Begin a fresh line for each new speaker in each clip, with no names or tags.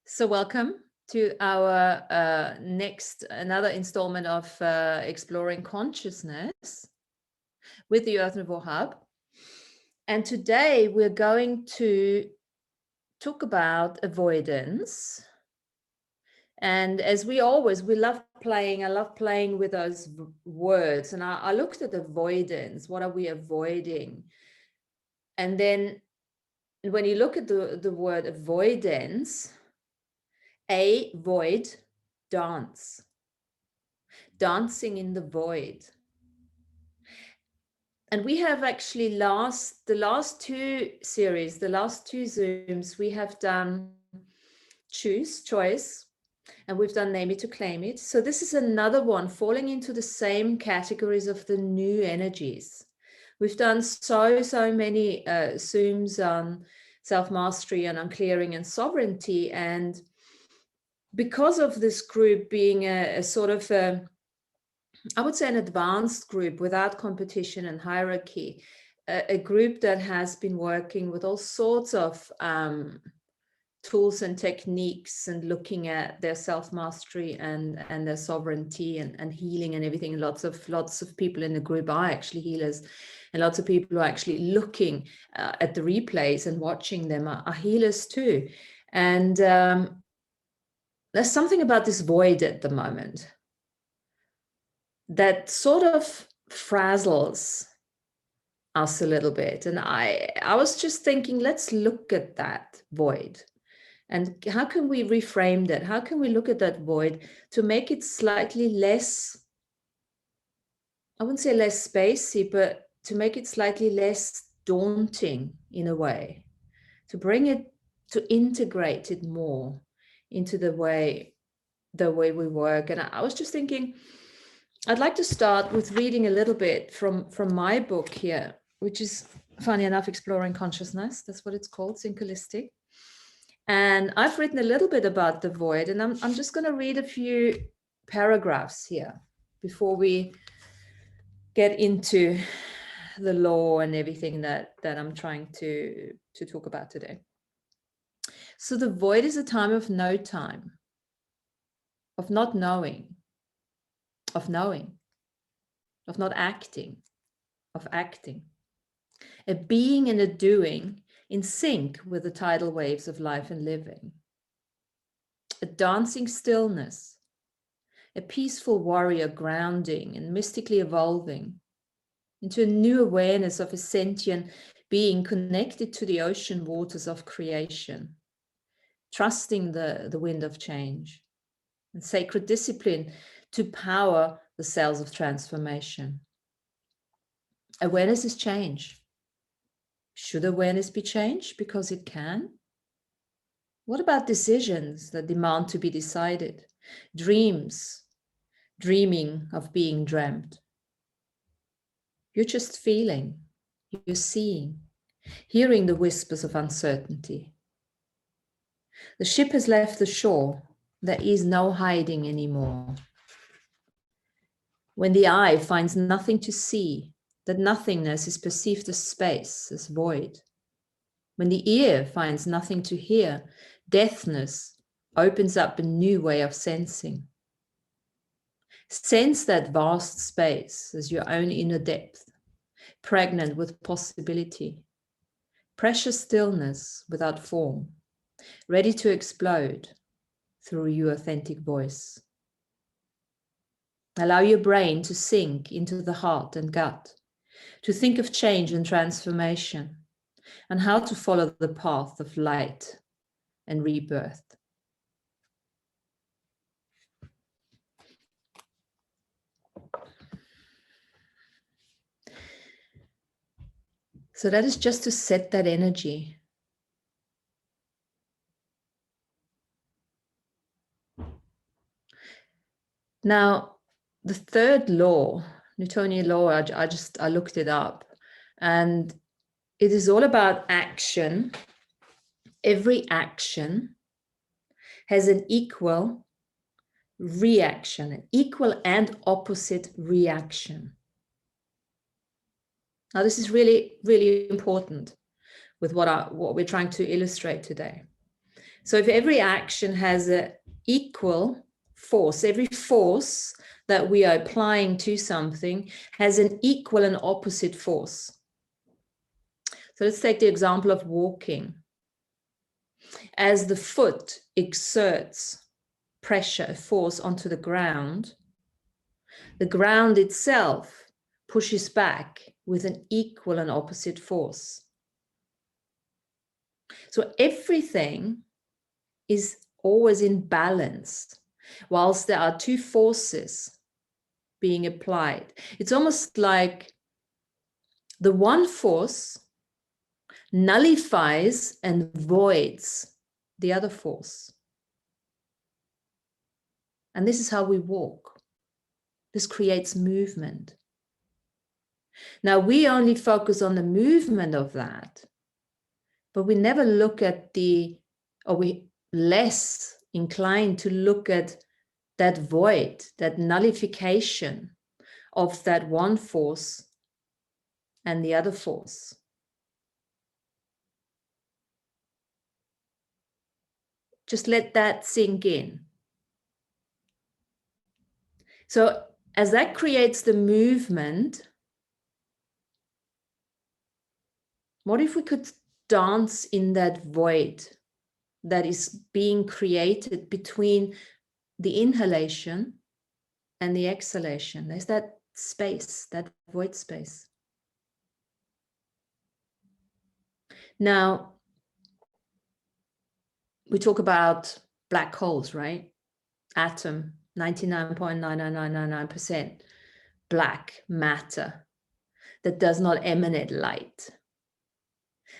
So welcome to our another installment of Exploring Consciousness with the Earth Nouveau Hub. And today we're going to talk about avoidance. And as we love playing. I love playing with those words. And I looked at avoidance. What are we avoiding? And then when you look at the word avoidance, a void, dance, dancing in the void. And we have actually the last two Zooms, we have done choice, and we've done name it to claim it. So this is another one falling into the same categories of the new energies. We've done so many Zooms on self-mastery and on clearing and sovereignty. And because of this group being a sort of I would say an advanced group without competition and hierarchy, a group that has been working with all sorts of tools and techniques and looking at their self-mastery and their sovereignty and healing and everything. Lots of people in the group are actually healers, and lots of people who are actually looking at the replays and watching them are healers too. And there's something about this void at the moment that sort of frazzles us a little bit. And I was just thinking, let's look at that void. And how can we reframe that? How can we look at that void to make it slightly less, I wouldn't say less spacey, but to make it slightly less daunting in a way, to bring it, to integrate it more into the way we work. And I was just thinking, I'd like to start with reading a little bit from my book here, which is, funny enough, Exploring Consciousness. That's what it's called, Synchronistic. And I've written a little bit about the void, and I'm just going to read a few paragraphs here before we get into the law and everything that I'm trying to talk about today. So the void is a time of no time, of not knowing, of knowing, of not acting, of acting, a being and a doing in sync with the tidal waves of life and living, a dancing stillness, a peaceful warrior grounding and mystically evolving into a new awareness of a sentient being connected to the ocean waters of creation, trusting the wind of change, and sacred discipline to power the cells of transformation. Awareness is change. Should awareness be changed? Because it can. What about decisions that demand to be decided? Dreams, dreaming of being dreamt. You're just feeling, you're seeing, hearing the whispers of uncertainty. The ship has left the shore. There is no hiding anymore. When the eye finds nothing to see, that nothingness is perceived as space, as void. When the ear finds nothing to hear, deafness opens up a new way of sensing. Sense that vast space as your own inner depth, pregnant with possibility, precious stillness without form, ready to explode through your authentic voice. Allow your brain to sink into the heart and gut, to think of change and transformation, and how to follow the path of light and rebirth. So that is just to set that energy. Now, the third law, Newtonian law, I looked it up, and it is all about action. Every action has an equal reaction, an equal and opposite reaction. Now, this is really, really important with what we're trying to illustrate today. So if every action has an equal force, every force that we are applying to something has an equal and opposite force. So let's take the example of walking. As the foot exerts pressure, force onto the ground itself pushes back with an equal and opposite force. So everything is always in balance, whilst there are two forces being applied. It's almost like the one force nullifies and voids the other force. And this is how we walk. This creates movement. Now, we only focus on the movement of that, but we never look at we're less inclined to look at that void, that nullification of that one force and the other force. Just let that sink in. So as that creates the movement, what if we could dance in that void that is being created between the inhalation and the exhalation? There's that space, that void space. Now, we talk about black holes, right? Atom, 99.99999% black matter that does not emanate light.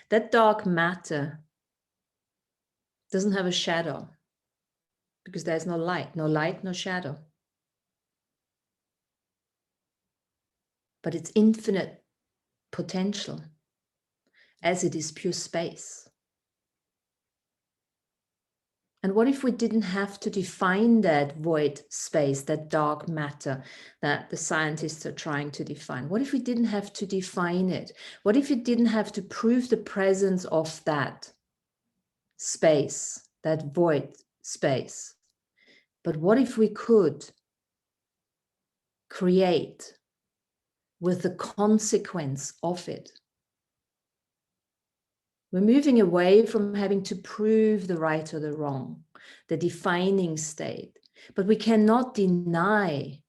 That dark matter doesn't have a shadow because there's no light, no shadow. But it's infinite potential as it is pure space. And what if we didn't have to define that void space, that dark matter that the scientists are trying to define? What if we didn't have to define it? What if you didn't have to prove the presence of that space, that void space? But what if we could create with the consequence of it? We're moving away from having to prove the right or the wrong, the defining state, but we cannot deny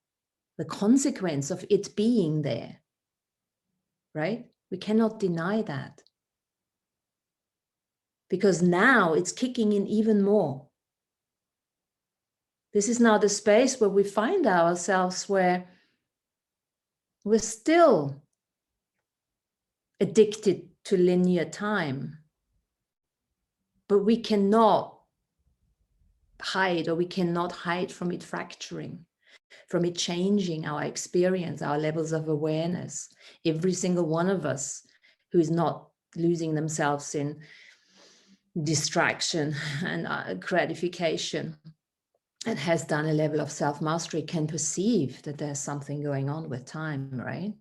the consequence of it being there, right? We cannot deny that. Because now it's kicking in even more. This is now the space where we find ourselves where we're still addicted to linear time, but we cannot hide, or we cannot hide from it fracturing, from it changing our experience, our levels of awareness. Every single one of us who is not losing themselves in distraction and gratification and has done a level of self-mastery can perceive that there's something going on with time, right?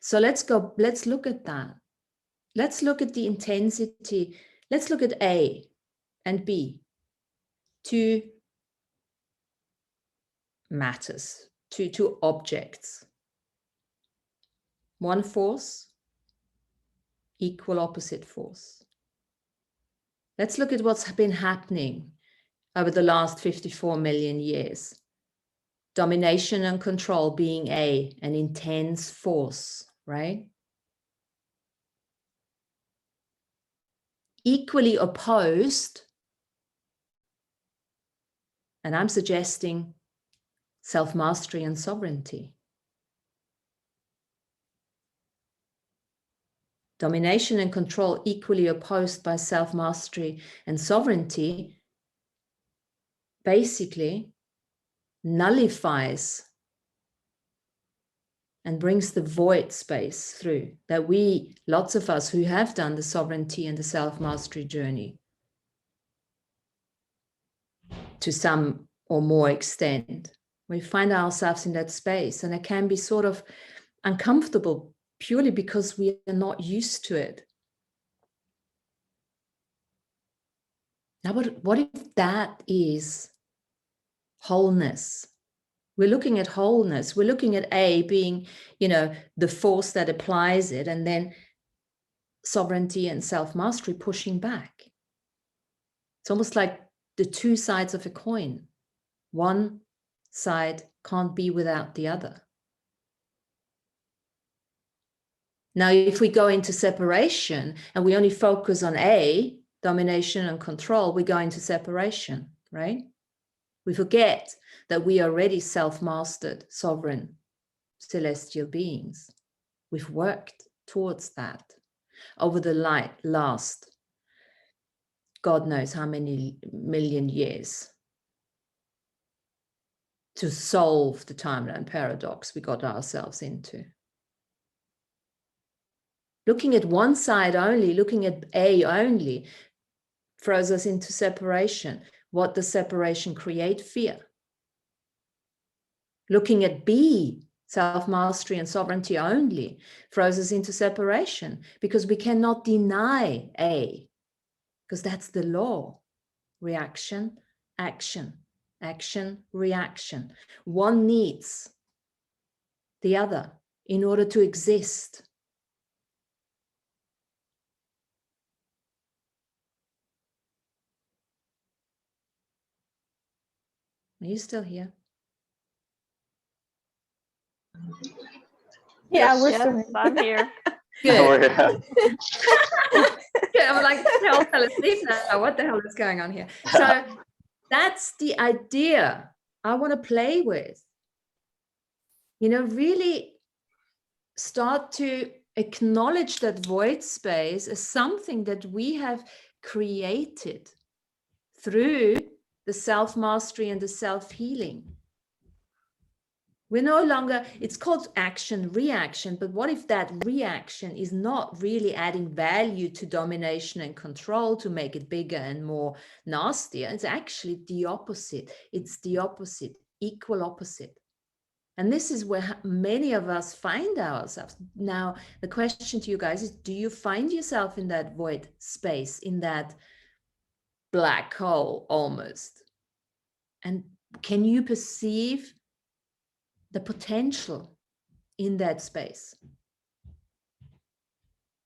So let's look at that. Let's look at the intensity. Let's look at A and B, two matters, two objects. One force, equal opposite force. Let's look at what's been happening over the last 54 million years. Domination and control being an intense force, right? Equally opposed, and I'm suggesting self-mastery and sovereignty. Domination and control equally opposed by self-mastery and sovereignty basically nullifies and brings the void space through that lots of us who have done the sovereignty and the self-mastery journey to some or more extent, we find ourselves in that space, and it can be sort of uncomfortable purely because we are not used to it. Now, what if that is wholeness? We're looking at wholeness. We're looking at A being, the force that applies it, and then sovereignty and self-mastery pushing back. It's almost like the two sides of a coin. One side can't be without the other. Now, if we go into separation and we only focus on A, domination and control, we go into separation, right? We forget that we are already self-mastered, sovereign, celestial beings. We've worked towards that over the last, God knows how many million years, to solve the timeline paradox we got ourselves into. Looking at one side only, looking at A only, throws us into separation. What does separation create? Fear. Looking at B, self-mastery and sovereignty only, throws us into separation, because we cannot deny A, because that's the law. Reaction, action, action, reaction. One needs the other in order to exist. Are you still here?
Yeah, we're
Yes, I'm here.
Good.
Oh, yeah.
Yeah, I'm like, hell, fell asleep now. What the hell is going on here? So that's the idea I want to play with. Really start to acknowledge that void space as something that we have created through the self-mastery and the self-healing. We're no longer, it's called action, reaction, but what if that reaction is not really adding value to domination and control to make it bigger and more nastier? It's actually the opposite. It's the opposite, equal opposite. And this is where many of us find ourselves. Now, the question to you guys is, do you find yourself in that void space, in that black hole almost? And can you perceive the potential in that space?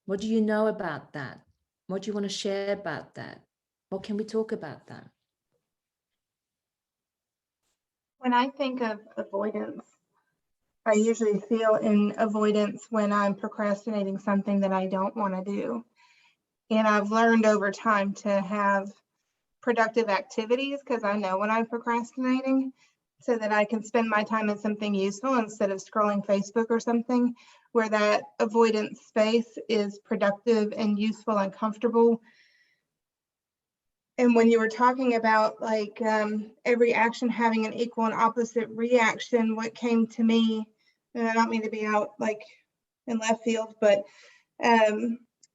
What do you know about that? What do you want to share about that? What can we talk about that?
When I think of avoidance, I usually feel in avoidance when I'm procrastinating something that I don't want to do. And I've learned over time to have productive activities, because I know when I'm procrastinating, so that I can spend my time in something useful instead of scrolling Facebook or something, where that avoidance space is productive and useful and comfortable. And when you were talking about like every action having an equal and opposite reaction, what came to me, and I don't mean to be out like in left field, but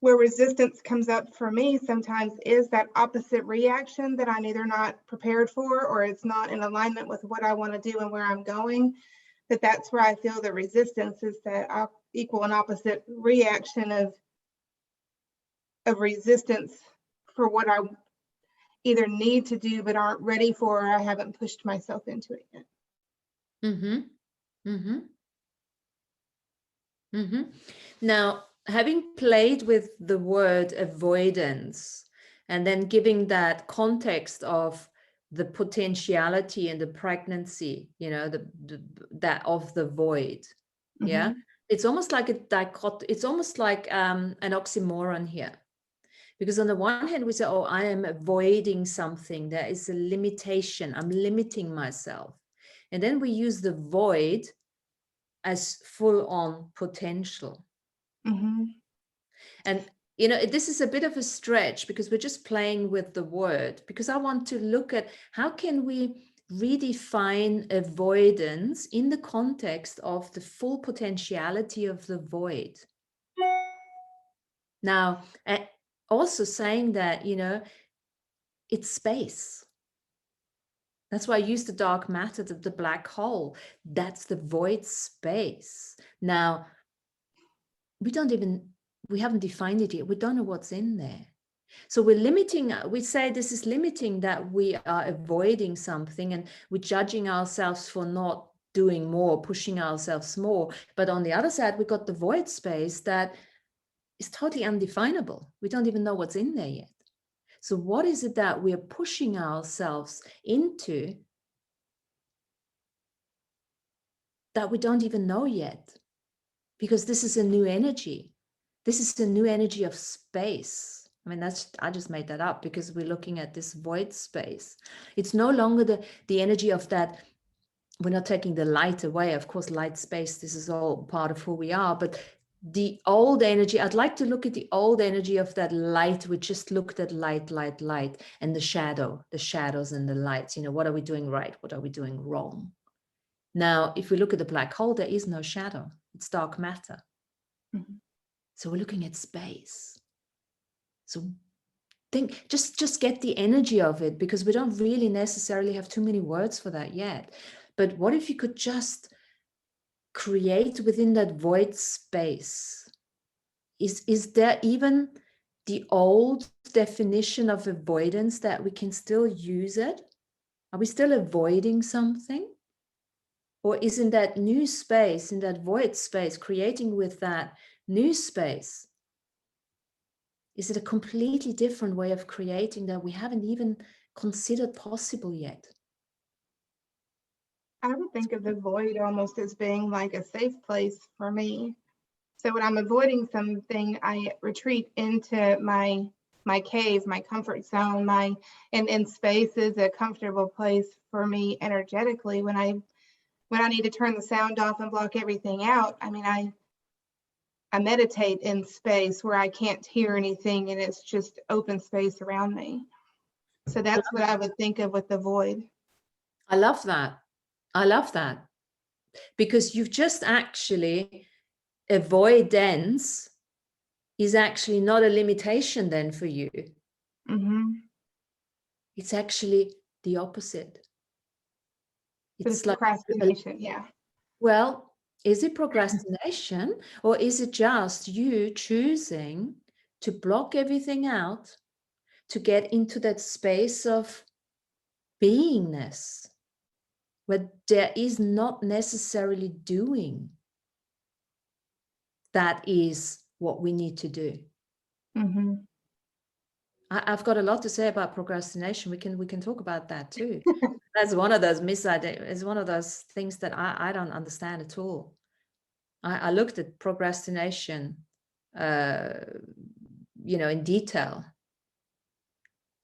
where resistance comes up for me sometimes is that opposite reaction that I'm either not prepared for, or it's not in alignment with what I want to do and where I'm going. That's where I feel the resistance, is that equal and opposite reaction of resistance for what I either need to do but aren't ready for, or I haven't pushed myself into it yet.
Now, having played with the word avoidance and then giving that context of the potentiality and the pregnancy, that of the void, yeah, it's almost like a it's almost like an oxymoron here. Because on the one hand, we say, oh, I am avoiding something. There is a limitation. I'm limiting myself. And then we use the void as full-on potential. And, this is a bit of a stretch, because we're just playing with the word, because I want to look at how can we redefine avoidance in the context of the full potentiality of the void. Now, also saying that, it's space. That's why I use the dark matter, the black hole. That's the void space. Now, we haven't defined it yet. We don't know what's in there. So we're limiting, we say this is limiting, that we are avoiding something and we're judging ourselves for not doing more, pushing ourselves more. But on the other side, we got the void space that is totally undefinable. We don't even know what's in there yet. So what is it that we're pushing ourselves into that we don't even know yet? Because this is a new energy. This is the new energy of space. I mean, I just made that up because we're looking at this void space. It's no longer the energy of that. We're not taking the light away. Of course, light, space, this is all part of who we are. But the old energy, I'd like to look at the old energy of that light. We just looked at light, light, light, and the shadows and the lights. You know, what are we doing right? What are we doing wrong? Now, if we look at the black hole, there is no shadow. It's dark matter.
Mhm.
So we're looking at space. So think, just get the energy of it, because we don't really necessarily have too many words for that yet. But what if you could just create within that void space? Is there even the old definition of avoidance that we can still use it? Are we still avoiding something? Or is in that new space, in that void space, creating with that new space, is it a completely different way of creating that we haven't even considered possible yet?
I would think of the void almost as being like a safe place for me. So when I'm avoiding something, I retreat into my cave, my comfort zone, and space is a comfortable place for me energetically. When I need to turn the sound off and block everything out, I mean, I meditate in space where I can't hear anything and it's just open space around me. So that's what I would think of with the void.
I love that. I love that. Because you've just actually, avoidance is actually not a limitation then for you.
Mm-hmm.
It's actually the opposite.
It's
like,
procrastination, yeah.
well, is it procrastination, or is it just you choosing to block everything out to get into that space of beingness where there is not necessarily doing that is what we need to do?
Mm-hmm.
I've got a lot to say about procrastination. We can talk about that too. That's one of those misideas. It's one of those things that I don't understand at all. I looked at procrastination, in detail.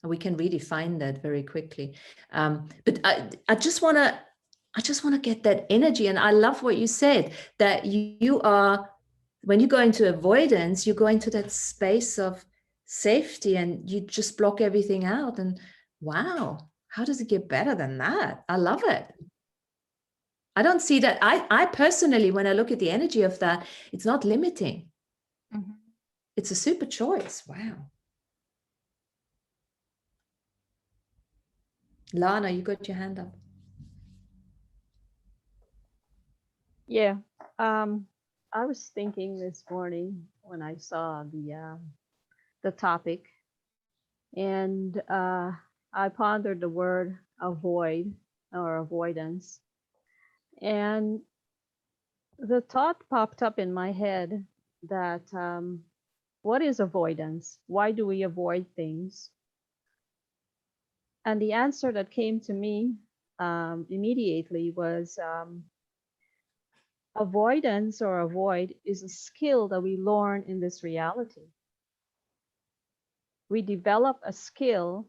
We can redefine that very quickly. But I just want to get that energy. And I love what you said, that you are, when you go into avoidance, you go into that space of safety and you just block everything out. And wow, how does it get better than that? I love it. I don't see that. I personally, when I look at the energy of that, it's not limiting.
Mm-hmm.
It's a super choice. Wow. Lana, you got your hand up.
Yeah. I was thinking this morning when I saw the topic, and I pondered the word avoid or avoidance, and the thought popped up in my head that what is avoidance? Why do we avoid things? And the answer that came to me immediately was avoidance or avoid is a skill that we learn in this reality. We develop a skill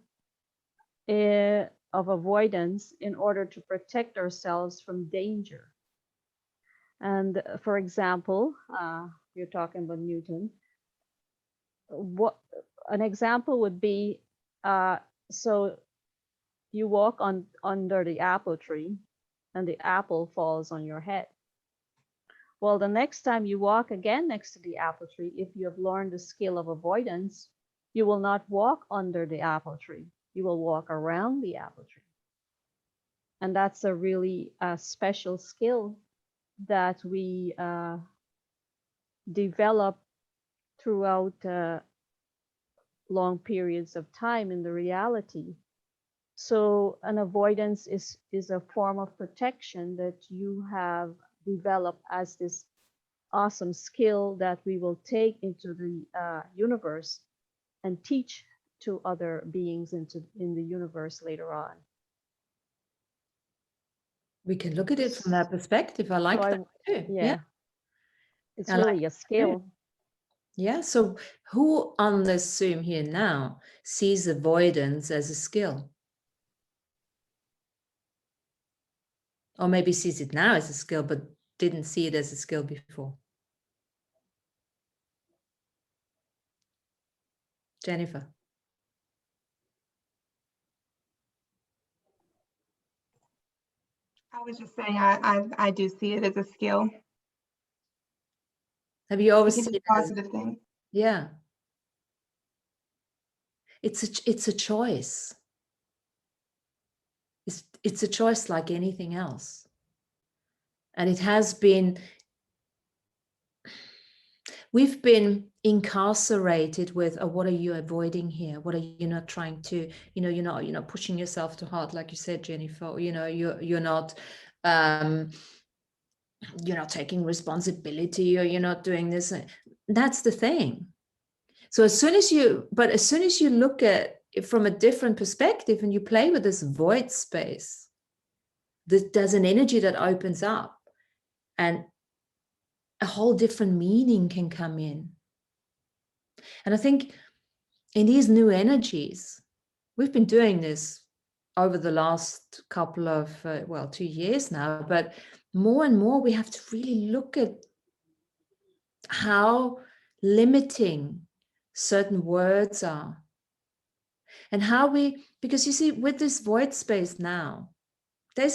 of avoidance in order to protect ourselves from danger. And for example, you're talking about Newton. What an example would be, so you walk on under the apple tree, and the apple falls on your head. Well, the next time you walk again next to the apple tree, if you have learned the skill of avoidance, you will not walk under the apple tree. You will walk around the apple tree. And that's a really special skill that we develop throughout long periods of time in the reality. So an avoidance is a form of protection that you have developed as this awesome skill that we will take into the universe and teach to other beings in the universe later on.
We can look at it from that perspective. I like that too.
Yeah. It's
I
really
like
a skill.
Yeah. So who on this Zoom here now sees avoidance as a skill? Or maybe sees it now as a skill, but didn't see it as a skill before? Jennifer.
I was just saying, I do see it as a skill.
Have you always
It can
seen
be
it as
positive thing?
Yeah. It's a choice. It's a choice like anything else. And it has been, we've been incarcerated with, oh, what are you avoiding here? What are you not trying to, you're not pushing yourself too hard, like you said, Jennifer, you're not taking responsibility, or you're not doing this. That's the thing. So as soon as you look at it from a different perspective and you play with this void space, there's an energy that opens up and a whole different meaning can come in. And I think in these new energies, we've been doing this over the last couple of, 2 years now, but more and more we have to really look at how limiting certain words are. And how because you see, with this void space now, I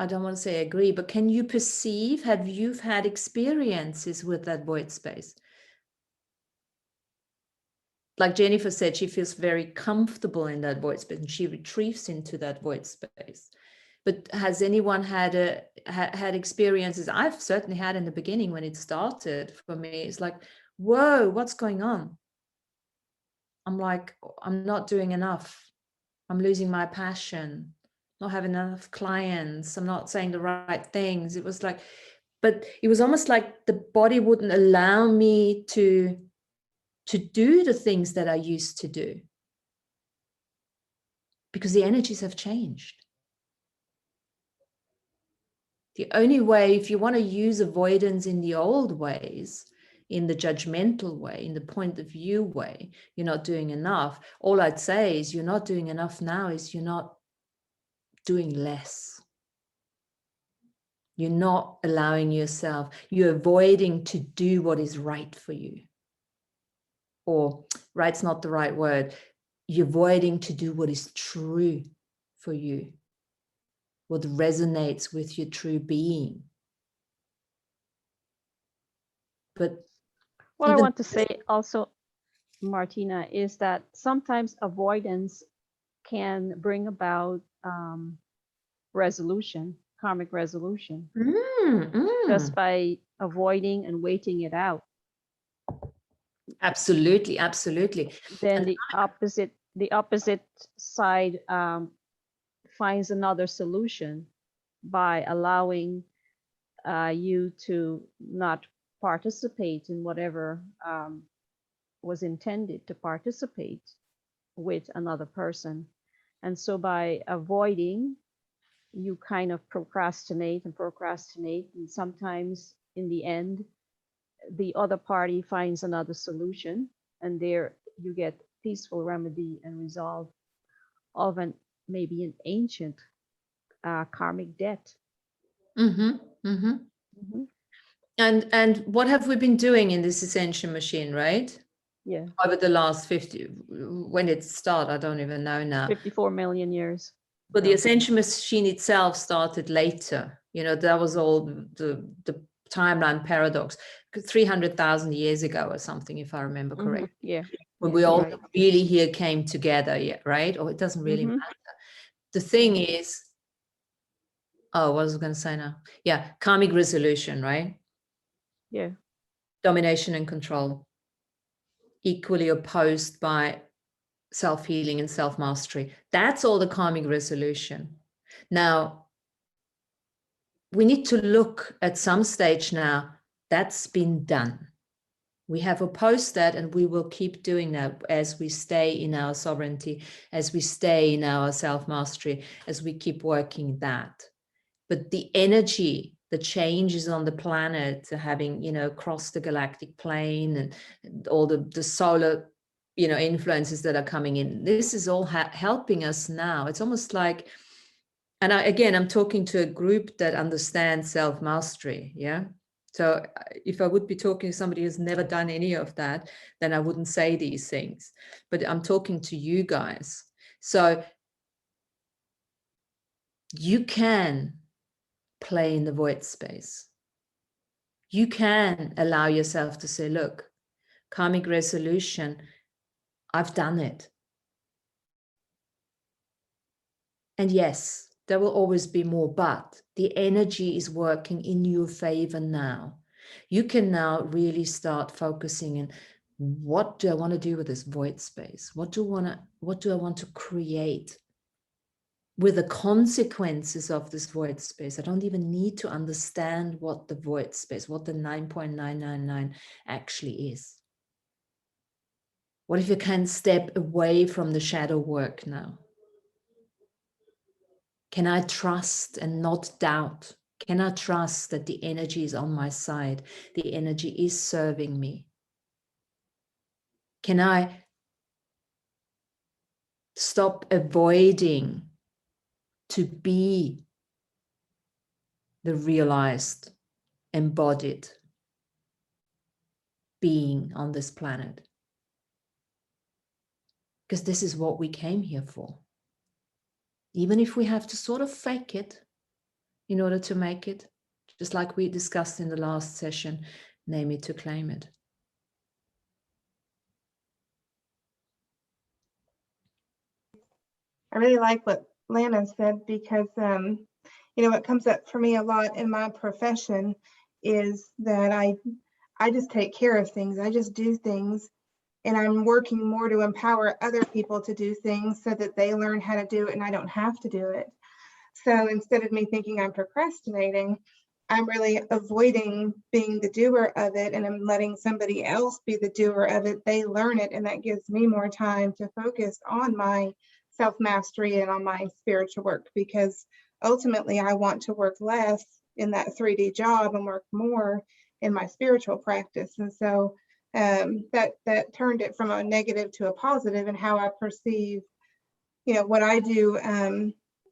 don't want to say agree, but can you perceive, have you had experiences with that void space? Like Jennifer said, she feels very comfortable in that void space and she retrieves into that void space. But has anyone had experiences? I've certainly had in the beginning when it started for me. It's like, whoa, what's going on? I'm like, I'm not doing enough. I'm losing my passion, not having enough clients. I'm not saying the right things. It was like, but it was almost like the body wouldn't allow me to do the things that I used to do because the energies have changed. The only way, if you want to use avoidance in the old ways, in the judgmental way, in the point of view way, you're not doing enough. All I'd say is you're not doing enough now is you're not doing less. You're not allowing yourself, you're avoiding to do what is right for you. Or right's not the right word. You're avoiding to do what is true for you, what resonates with your true being. But
what I want to say also, Martina, is that sometimes avoidance can bring about resolution, karmic resolution, just by avoiding and waiting it out.
Absolutely.
Then the opposite side finds another solution by allowing you to not participate in whatever was intended to participate with another person. And so by avoiding, you kind of procrastinate, and sometimes in the end, the other party finds another solution, and there you get peaceful remedy and resolve of maybe an ancient karmic debt.
And what have we been doing in this ascension machine, right?
Yeah.
Over the last 50, when it started, I don't even know now.
54 million years.
But the ascension machine itself started later. That was all the timeline paradox, 300,000 years ago or something, if I remember correctly.
Yeah.
When we all really here came together, right? Or it doesn't really matter. The thing is, what was I going to say now? Yeah, karmic resolution, right?
Yeah.
Domination and control. equally opposed by self-healing and self-mastery. That's all the karmic resolution. Now, we need to look at some stage now, that's been done. We have opposed that, and we will keep doing that as we stay in our sovereignty, as we stay in our self-mastery, as we keep working that. But the energy, the changes on the planet, having, crossed the galactic plane, and all the solar, influences that are coming in, this is all helping us now. It's almost like, and I'm talking to a group that understands self-mastery, yeah? So if I would be talking to somebody who's never done any of that, then I wouldn't say these things. But I'm talking to you guys. So you can play in the void space. You can allow yourself to say, look, karmic resolution, I've done it. And yes, there will always be more, but the energy is working in your favor now. You can now really start focusing in, what do I want to do with this void space? What do I want to create with the consequences of this void space? I don't even need to understand what the void space, what the 9.999 actually is. What if you can step away from the shadow work now? Can I trust and not doubt? Can I trust that the energy is on my side? The energy is serving me. Can I stop avoiding to be the realized, embodied being on this planet? Because this is what we came here for. Even if we have to sort of fake it in order to make it, just like we discussed in the last session, name it to claim it.
I really like what Lana said, because what comes up for me a lot in my profession is that I just take care of things. I just do things, and I'm working more to empower other people to do things so that they learn how to do it and I don't have to do it. So instead of me thinking I'm procrastinating, I'm really avoiding being the doer of it, and I'm letting somebody else be the doer of it. They learn it, and that gives me more time to focus on my self-mastery and on my spiritual work, because ultimately I want to work less in that 3D job and work more in my spiritual practice. And so that turned it from a negative to a positive in how I perceive, what I do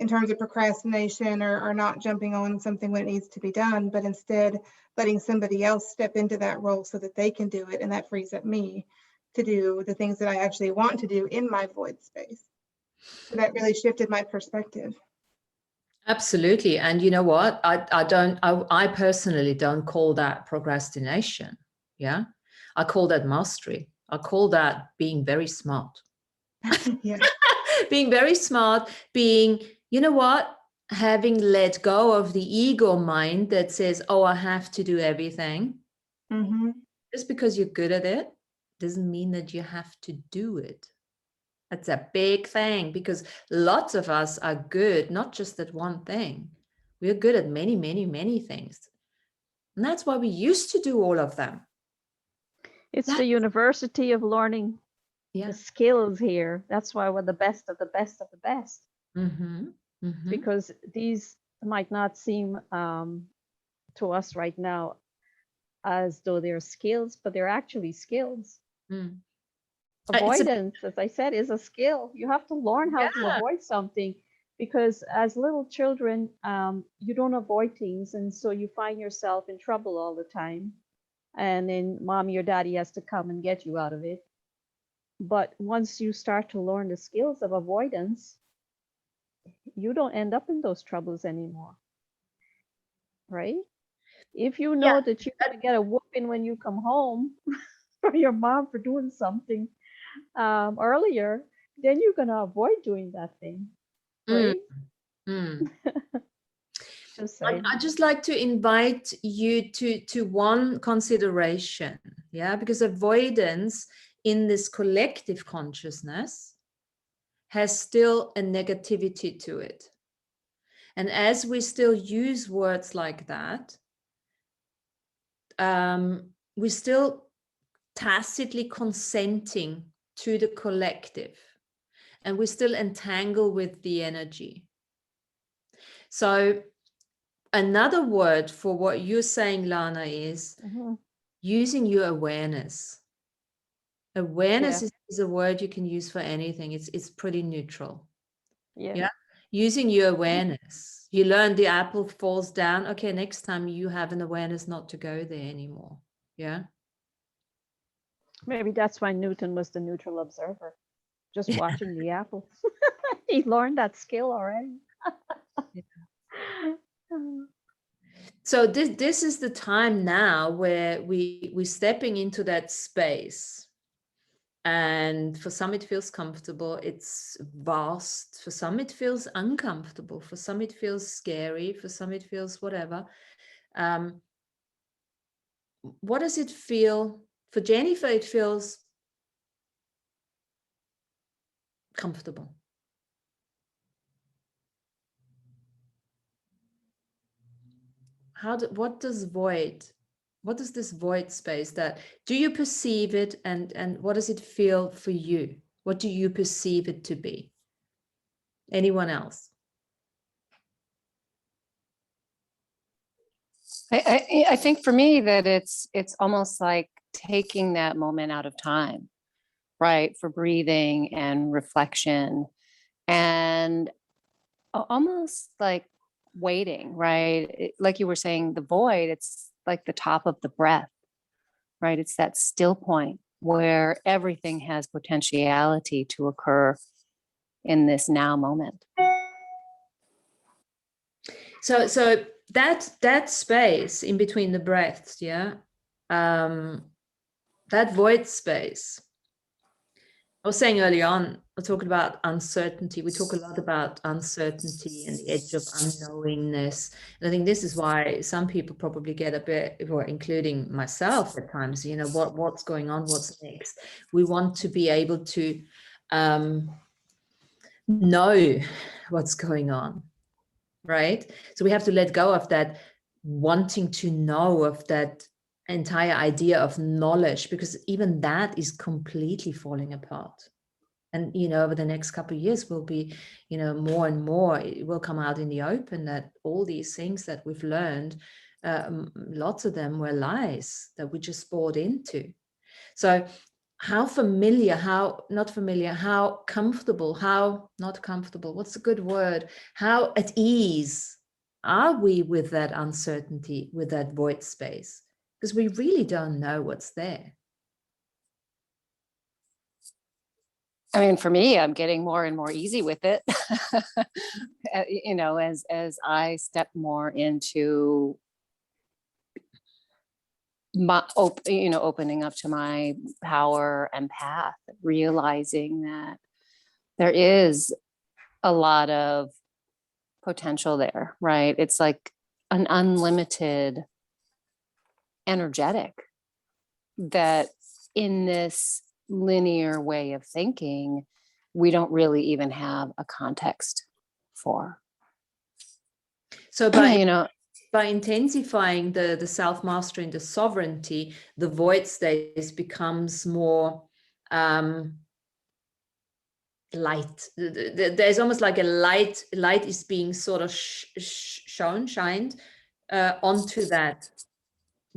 in terms of procrastination or not jumping on something when it needs to be done, but instead letting somebody else step into that role so that they can do it. And that frees up me to do the things that I actually want to do in my void space. So that really shifted my perspective.
Absolutely. And you know what? I personally don't call that procrastination. Yeah. I call that mastery. I call that being very smart.
Yeah.
Being very smart, being, you know what? Having let go of the ego mind that says, oh, I have to do everything.
Mm-hmm.
Just because you're good at it doesn't mean that you have to do it. That's a big thing, because lots of us are good, not just at one thing. We're good at many, many, many things. And that's why we used to do all of them.
It's the university of learning the skills here. That's why we're the best of the best of the best.
Mm-hmm. Mm-hmm.
Because these might not seem to us right now as though they're skills, but they're actually skills.
Mm.
Avoidance, as I said, is a skill. You have to learn how to avoid something, because as little children, you don't avoid things, and so you find yourself in trouble all the time, and then mommy or daddy has to come and get you out of it. But once you start to learn the skills of avoidance, you don't end up in those troubles anymore, right? If you know that you're going to get a whooping when you come home from your mom for doing something earlier, then you're going to avoid doing that thing, right? Just saying.
I'd just like to invite you to one consideration, because avoidance in this collective consciousness has still a negativity to it. And as we still use words like that, we're still tacitly consenting to the collective, and we still entangle with the energy. So another word for what you're saying, Lana, is using your awareness. Awareness is a word you can use for anything. It's pretty neutral. Yeah. Using your awareness. You learn the apple falls down. Okay, next time you have an awareness not to go there anymore. Yeah.
Maybe that's why Newton was the neutral observer, just watching the apple. He learned that skill already.
So this is the time now where we're stepping into that space. And for some, it feels comfortable. It's vast. For some, it feels uncomfortable. For some, it feels scary. For some, it feels whatever. What does it feel? For Jennifer, it feels comfortable. What does this void space, that do you perceive it, and what does it feel for you? What do you perceive it to be? Anyone else?
I think for me that it's almost like taking that moment out of time, right, for breathing and reflection, and almost like waiting, right? Like you were saying, the void, it's like the top of the breath, right? It's that still point where everything has potentiality to occur in this now moment.
So that space in between the breaths, yeah, that void space. I was saying early on, we're talking about uncertainty. We talk a lot about uncertainty and the edge of unknowingness. And I think this is why some people probably get a bit, or including myself at times, you know, what's going on, what's next. We want to be able to know what's going on, right? So we have to let go of that wanting to know, of that entire idea of knowledge, because even that is completely falling apart. And, you know, over the next couple of years will be, you know, more and more, it will come out in the open that all these things that we've learned, lots of them were lies that we just bought into. So how familiar, how not familiar, how comfortable, how not comfortable, what's a good word? How at ease are we with that uncertainty, with that void space? Because we really don't know what's there.
I mean, for me, I'm getting more and more easy with it. You know, as I step more into my, you know, opening up to my power and path, realizing that there is a lot of potential there, right? It's like an unlimited energetic that in this linear way of thinking, we don't really even have a context for.
So by,
you know,
by intensifying the self-mastery and the sovereignty, the void space becomes more light. There's almost like a light is being sort of shined onto that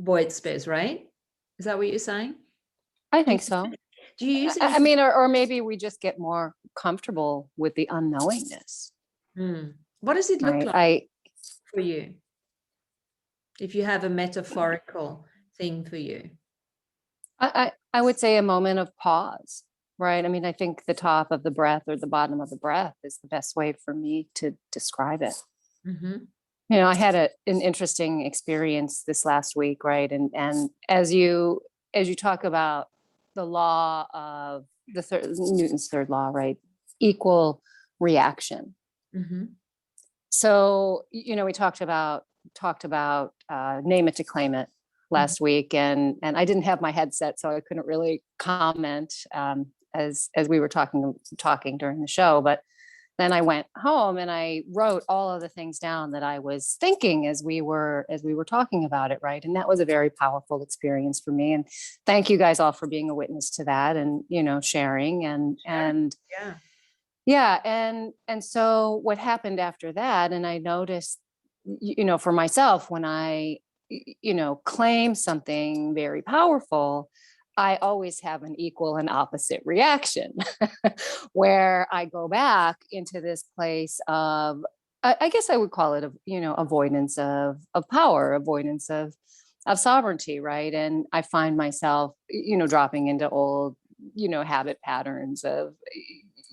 void space, right? Is that what you're saying?
I think so.
Do you use it?
I mean, or maybe we just get more comfortable with the unknowingness.
What does it look
right?
like for you? If you have a metaphorical thing for you.
I would say a moment of pause, right? I mean, I think the top of the breath or the bottom of the breath is the best way for me to describe it.
Mm-hmm.
You know, I had an interesting experience this last week, right? And as you talk about the law of Newton's third law, right? Equal reaction.
Mm-hmm.
So, you know, we talked about name it to claim it, last week, and I didn't have my headset, so I couldn't really comment as we were talking during the show. But then I went home and I wrote all of the things down that I was thinking as we were talking about it, right? And that was a very powerful experience for me. And thank you guys all for being a witness to that, and sharing and and so what happened after that, and I noticed, for myself, when I claim something very powerful, I always have an equal and opposite reaction where I go back into this place of, I guess I would call it, avoidance of power, avoidance of sovereignty, right? And I find myself, dropping into old, habit patterns of,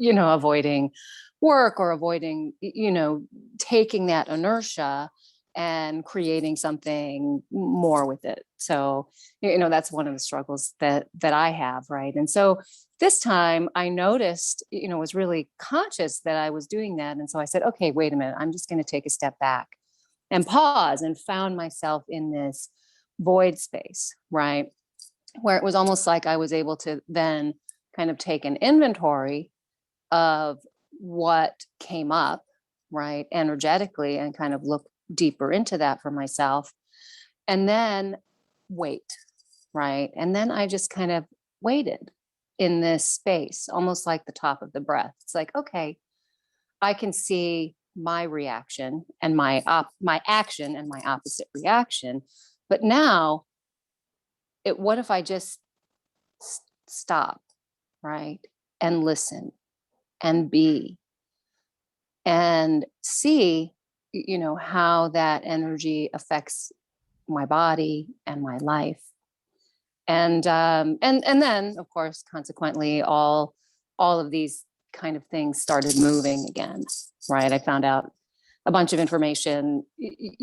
avoiding work, or avoiding, taking that inertia and creating something more with it. So, that's one of the struggles that I have, right? And so this time I noticed, was really conscious that I was doing that. And so I said, okay, wait a minute, I'm just going to take a step back and pause, and found myself in this void space, right? Where it was almost like I was able to then kind of take an inventory of what came up, right, energetically, and kind of look deeper into that for myself, and then wait, right? And then I just kind of waited in this space, almost like the top of the breath. It's like, okay, I can see my reaction and my action and my opposite reaction, but now what if I just stop, right, and listen and be and see, how that energy affects my body and my life. And then, of course, consequently, all of these kind of things started moving again, right? I found out a bunch of information,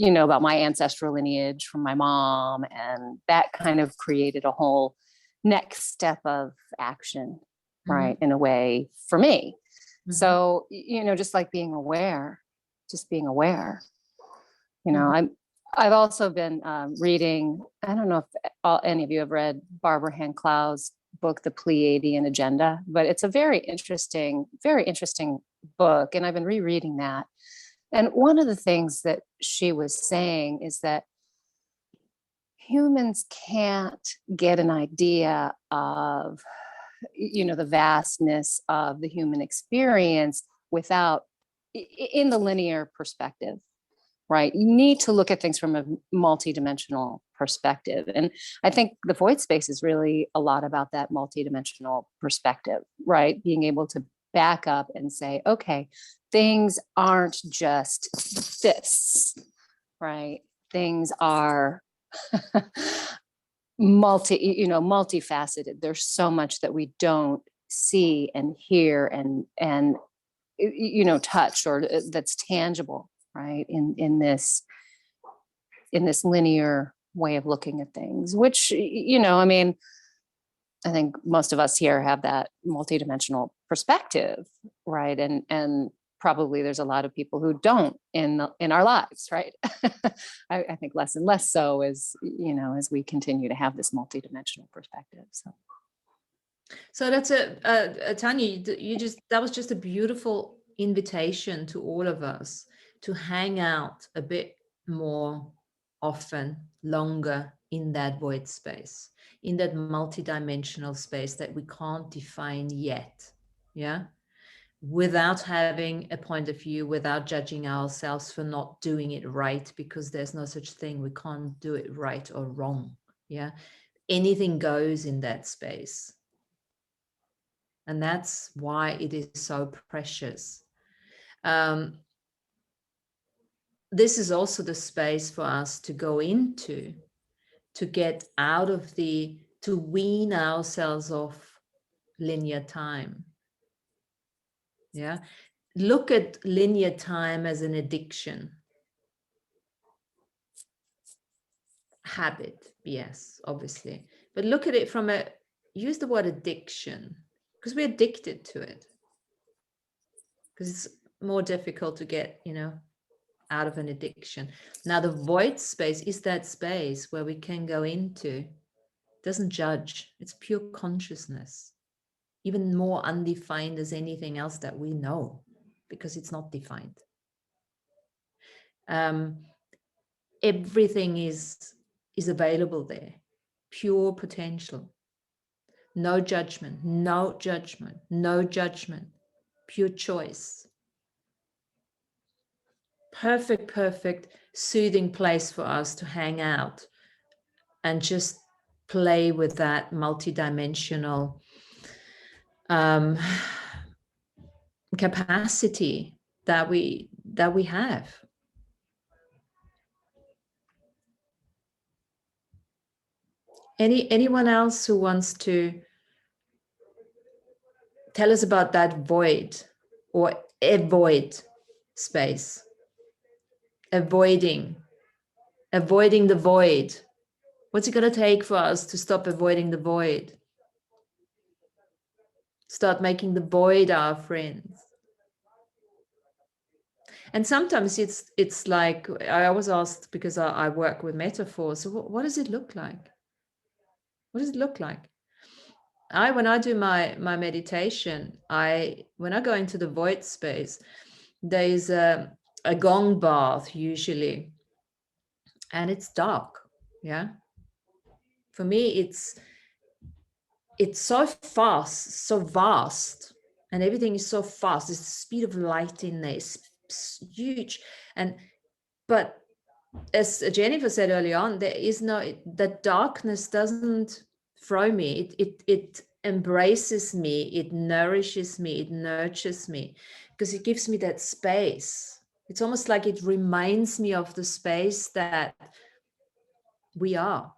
about my ancestral lineage from my mom, and that kind of created a whole next step of action, right, in a way, for me. So, just like being aware, I've also been reading, I don't know if any of you have read Barbara Hand Clow's book, The Pleiadian Agenda, but it's a very interesting book. And I've been rereading that. And one of the things that she was saying is that humans can't get an idea of, the vastness of the human experience without, in the linear perspective, right? You need to look at things from a multidimensional perspective. And I think the void space is really a lot about that multidimensional perspective, right? Being able to back up and say, okay, things aren't just this, right? Things are multifaceted. There's so much that we don't see and hear and touch, or that's tangible, right, in this linear way of looking at things, which, I think most of us here have that multidimensional perspective, right? And probably there's a lot of people who don't in our lives, right? I think less and less so as we continue to have this multidimensional perspective.
So that's Tanya, that was just a beautiful invitation to all of us to hang out a bit more often, longer, in that void space, in that multidimensional space that we can't define yet. Yeah. Without having a point of view, without judging ourselves for not doing it right, because there's no such thing. We can't do it right or wrong. Yeah. Anything goes in that space. And that's why it is so precious. This is also the space for us to go into, to get out of to wean ourselves off linear time. Yeah. Look at linear time as an addiction. Habit, yes, obviously. But look at it from use the word addiction, because we're addicted to it. Because it's more difficult to get, out of an addiction. Now, the void space is that space where we can go into, doesn't judge, it's pure consciousness, even more undefined as anything else that we know, because it's not defined. Everything is available there, pure potential, no judgment, no judgment, no judgment, pure choice. Perfect, soothing place for us to hang out and just play with that multidimensional capacity that we have. Anyone else who wants to tell us about that void or avoid space? Avoiding the void. What's it going to take for us to stop avoiding the void? Start making the void our friends. And sometimes it's like, I was asked, because I work with metaphors, so what does it look like? What does it look like? When I do my meditation, when I go into the void space, there's a gong bath usually, and it's dark. Yeah. For me, it's so fast, so vast, and everything is so fast. It's the speed of light in there. It's huge. But as Jennifer said early on, that darkness doesn't throw me. It embraces me, it nourishes me, it nurtures me, because it gives me that space. It's almost like it reminds me of the space that we are.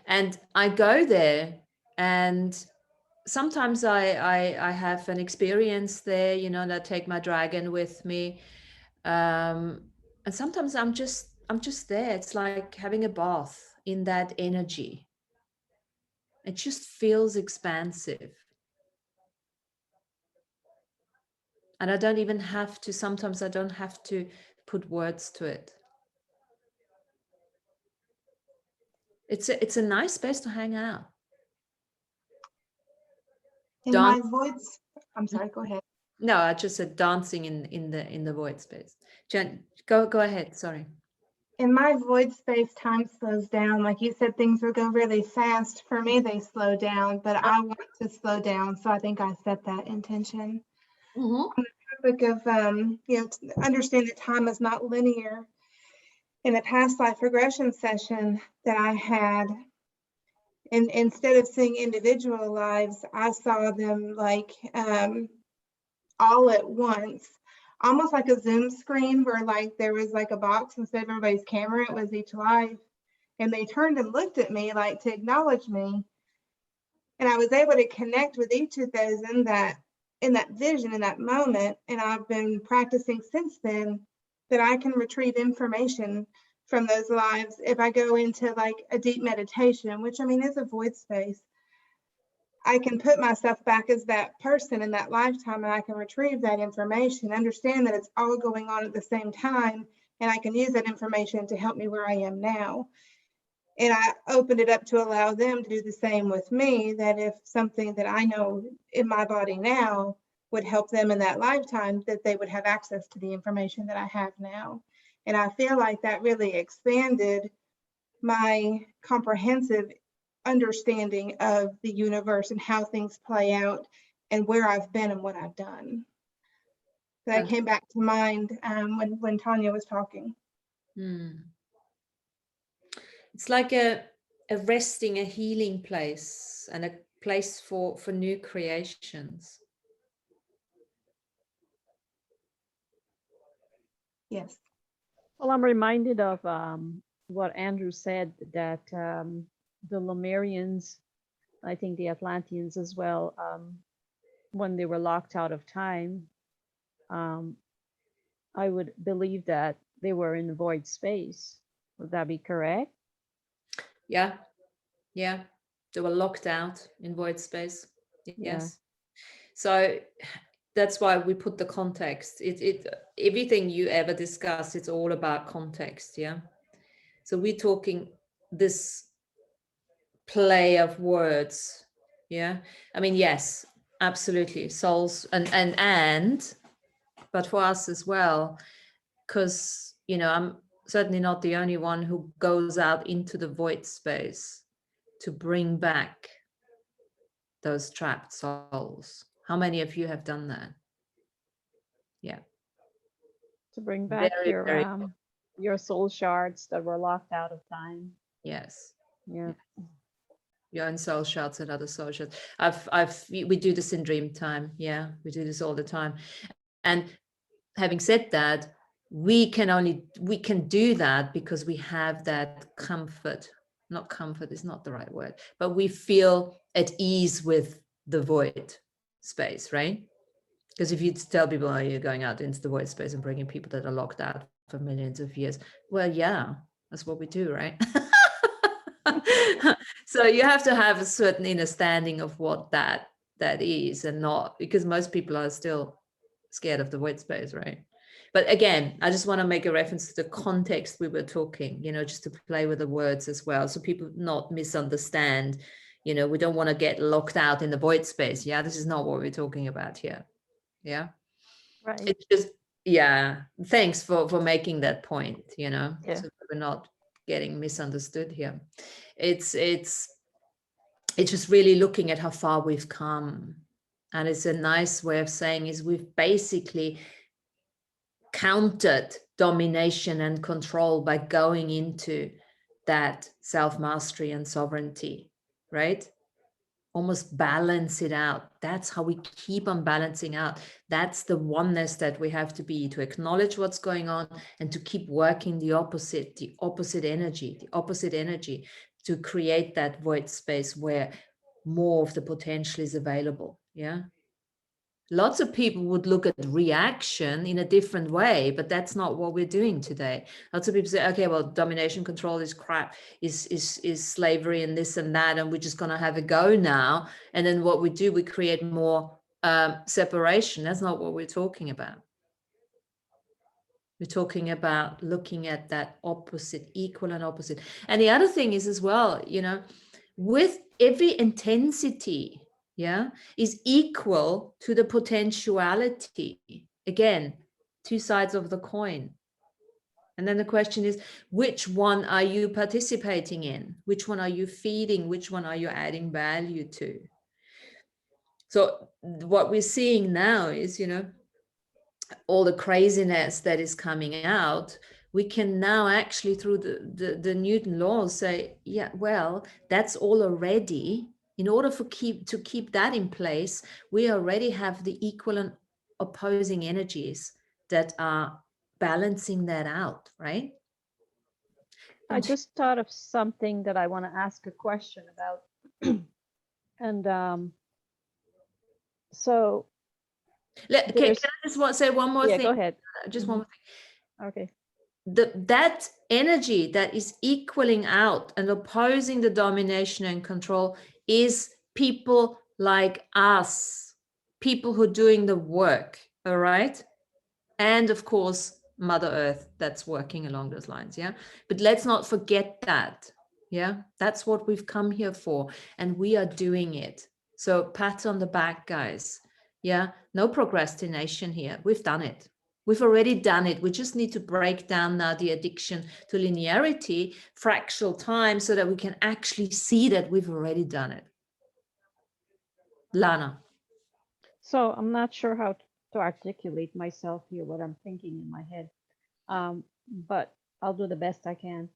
And I go there, and sometimes I have an experience there, and I take my dragon with me. And sometimes I'm just there. It's like having a bath in that energy. It just feels expansive. And sometimes I don't have to put words to it. It's a nice space to hang out.
My voids, I'm sorry, go ahead.
No, I just said dancing in the void space. Jen, go ahead. Sorry.
In my void space, time slows down. Like you said, things will go really fast. For me, they slow down, but I want to slow down. So I think I set that intention.
Mm-hmm.
On the topic of, to understand that time is not linear. In a past life regression session that I had, and instead of seeing individual lives, I saw them like all at once, almost like a Zoom screen where like there was like a box instead of everybody's camera, it was each life. And they turned and looked at me like to acknowledge me. And I was able to connect with each of those in that vision, in that moment. And I've been practicing since then that I can retrieve information from those lives if I go into like a deep meditation, which I mean is a void space. I can put myself back as that person in that lifetime, and I can retrieve that information, understand that it's all going on at the same time, and I can use that information to help me where I am now. And I opened it up to allow them to do the same with me, that if something that I know in my body now would help them in that lifetime, that they would have access to the information that I have now. And I feel like that really expanded my comprehensive understanding of the universe and how things play out and where I've been and what I've done. That came back to mind when Tanya was talking.
It's like a resting, a healing place, and a place for new creations.
Yes.
Well, I'm reminded of what Andrew said, that the Lemurians, I think the Atlanteans as well, when they were locked out of time, I would believe that they were in void space. Would that be correct?
Yeah. They were locked out in void space. Yes. Yeah. So that's why we put the context. Everything you ever discuss, it's all about context. Yeah. So we're talking this play of words. Yeah. I mean, yes, absolutely. Souls and but for us as well, because, you know, I'm certainly not the only one who goes out into the void space to bring back those trapped souls. How many of you have done that? Yeah.
To bring back
Very,
your soul shards that were locked out of time.
yes.
Yeah.
Your own soul shards and other soul shards. We do this in dream time. Yeah, we do this all the time. And having said that, we can do that because we have that comfort. Not comfort is not the right word, but we feel at ease with the void space, right? Because if you tell people, oh, you're going out into the void space and bringing people that are locked out for millions of years, well, yeah, that's what we do, right? So you have to have a certain understanding of what that is, and not, because most people are still scared of the void space, right? But again, I just want to make a reference to the context we were talking, you know, just to play with the words as well, so people not misunderstand. You know, we don't want to get locked out in the void space. Yeah, this is not what we're talking about here. Yeah,
Right.
it's just, yeah, thanks for making that point, you know.
Yeah.
So we're not getting misunderstood here. It's just really looking at how far we've come, and it's a nice way of saying is we've basically countered domination and control by going into that self-mastery and sovereignty, right? Almost balance it out. That's how we keep on balancing out. That's the oneness that we have to be, to acknowledge what's going on and to keep working the opposite energy to create that void space where more of the potential is available. Yeah. Lots of people would look at reaction in a different way, but that's not what we're doing today. Lots of people say, okay, well, domination, control is crap, is slavery and this and that, and we're just going to have a go now. And then what we do, we create more separation. That's not what we're talking about. We're talking about looking at that opposite, equal and opposite. And the other thing is as well, you know, with every intensity, yeah, is equal to the potentiality. Again, two sides of the coin. And then the question is, which one are you participating in? Which one are you feeding? Which one are you adding value to? So what we're seeing now is, you know, all the craziness that is coming out, we can now actually through the Newton laws say, yeah, well, that's all already. In order to keep that in place, we already have the equal and opposing energies that are balancing that out, right?
I just thought of something that I want to ask a question about. And so
can I just say one more thing?
Go ahead.
Just one more thing.
Okay.
That energy that is equaling out and opposing the domination and control is people like us, people who are doing the work, all right? And of course, Mother Earth that's working along those lines, yeah? But let's not forget that, yeah? That's what we've come here for, and we are doing it. So pat on the back, guys, yeah? No procrastination here. We've done it. We've already done it. We just need to break down now the addiction to linearity, fractional time, so that we can actually see that we've already done it. Lana.
So I'm not sure how to articulate myself here, what I'm thinking in my head, but I'll do the best I can.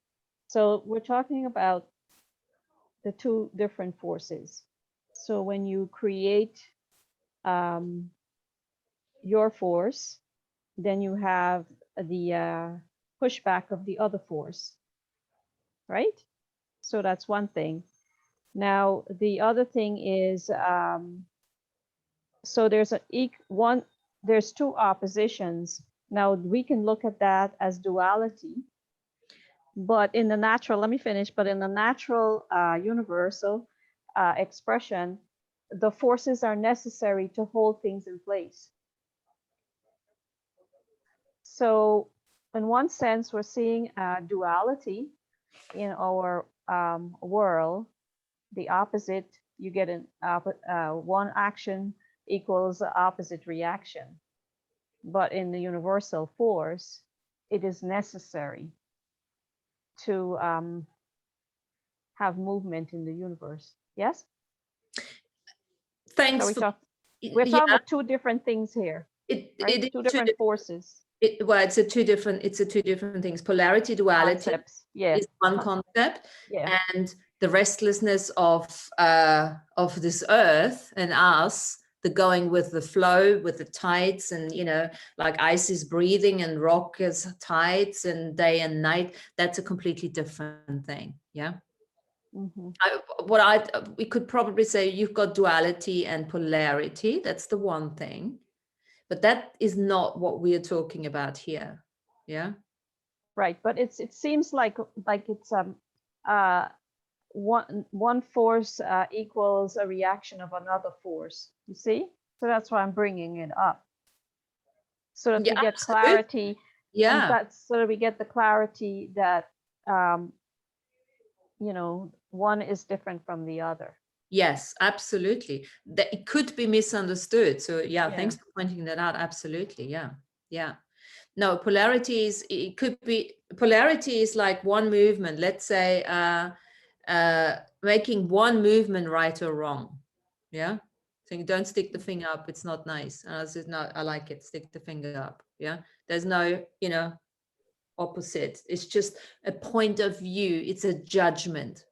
So we're talking about the two different forces. So when you create your force, then you have the pushback of the other force, right? So that's one thing. Now, the other thing is, so there's there's two oppositions. Now we can look at that as duality, but in the natural, let me finish, but in the natural universal expression, the forces are necessary to hold things in place. So in one sense, we're seeing duality in our world. The opposite, you get one action equals the opposite reaction. But in the universal force, it is necessary to have movement in the universe. Yes?
Thanks
So
for
we're talking about two different things here, right? Two different forces.
Well, it's a two different things. Polarity, duality
Concepts. Yeah.
is one concept,
Yeah.
and the restlessness of this earth and us, the going with the flow, with the tides, and like ice is breathing and rock is tides and day and night. That's a completely different thing. Yeah. We could probably say you've got duality and polarity. That's the one thing. But that is not what we are talking about here. Yeah.
Right. But it seems like it's one force equals a reaction of another force. You see? So that's why I'm bringing it up. So that we get clarity.
Yeah.
And that's so that we get the clarity that one is different from the other.
Yes, absolutely. That it could be misunderstood. So yeah, thanks for pointing that out. Absolutely. Yeah. Yeah. No, polarity is like one movement. Let's say making one movement right or wrong. Yeah. So you don't stick the finger up. It's not nice. And I said, no, I like it. Stick the finger up. Yeah. There's no, opposite. It's just a point of view. It's a judgment.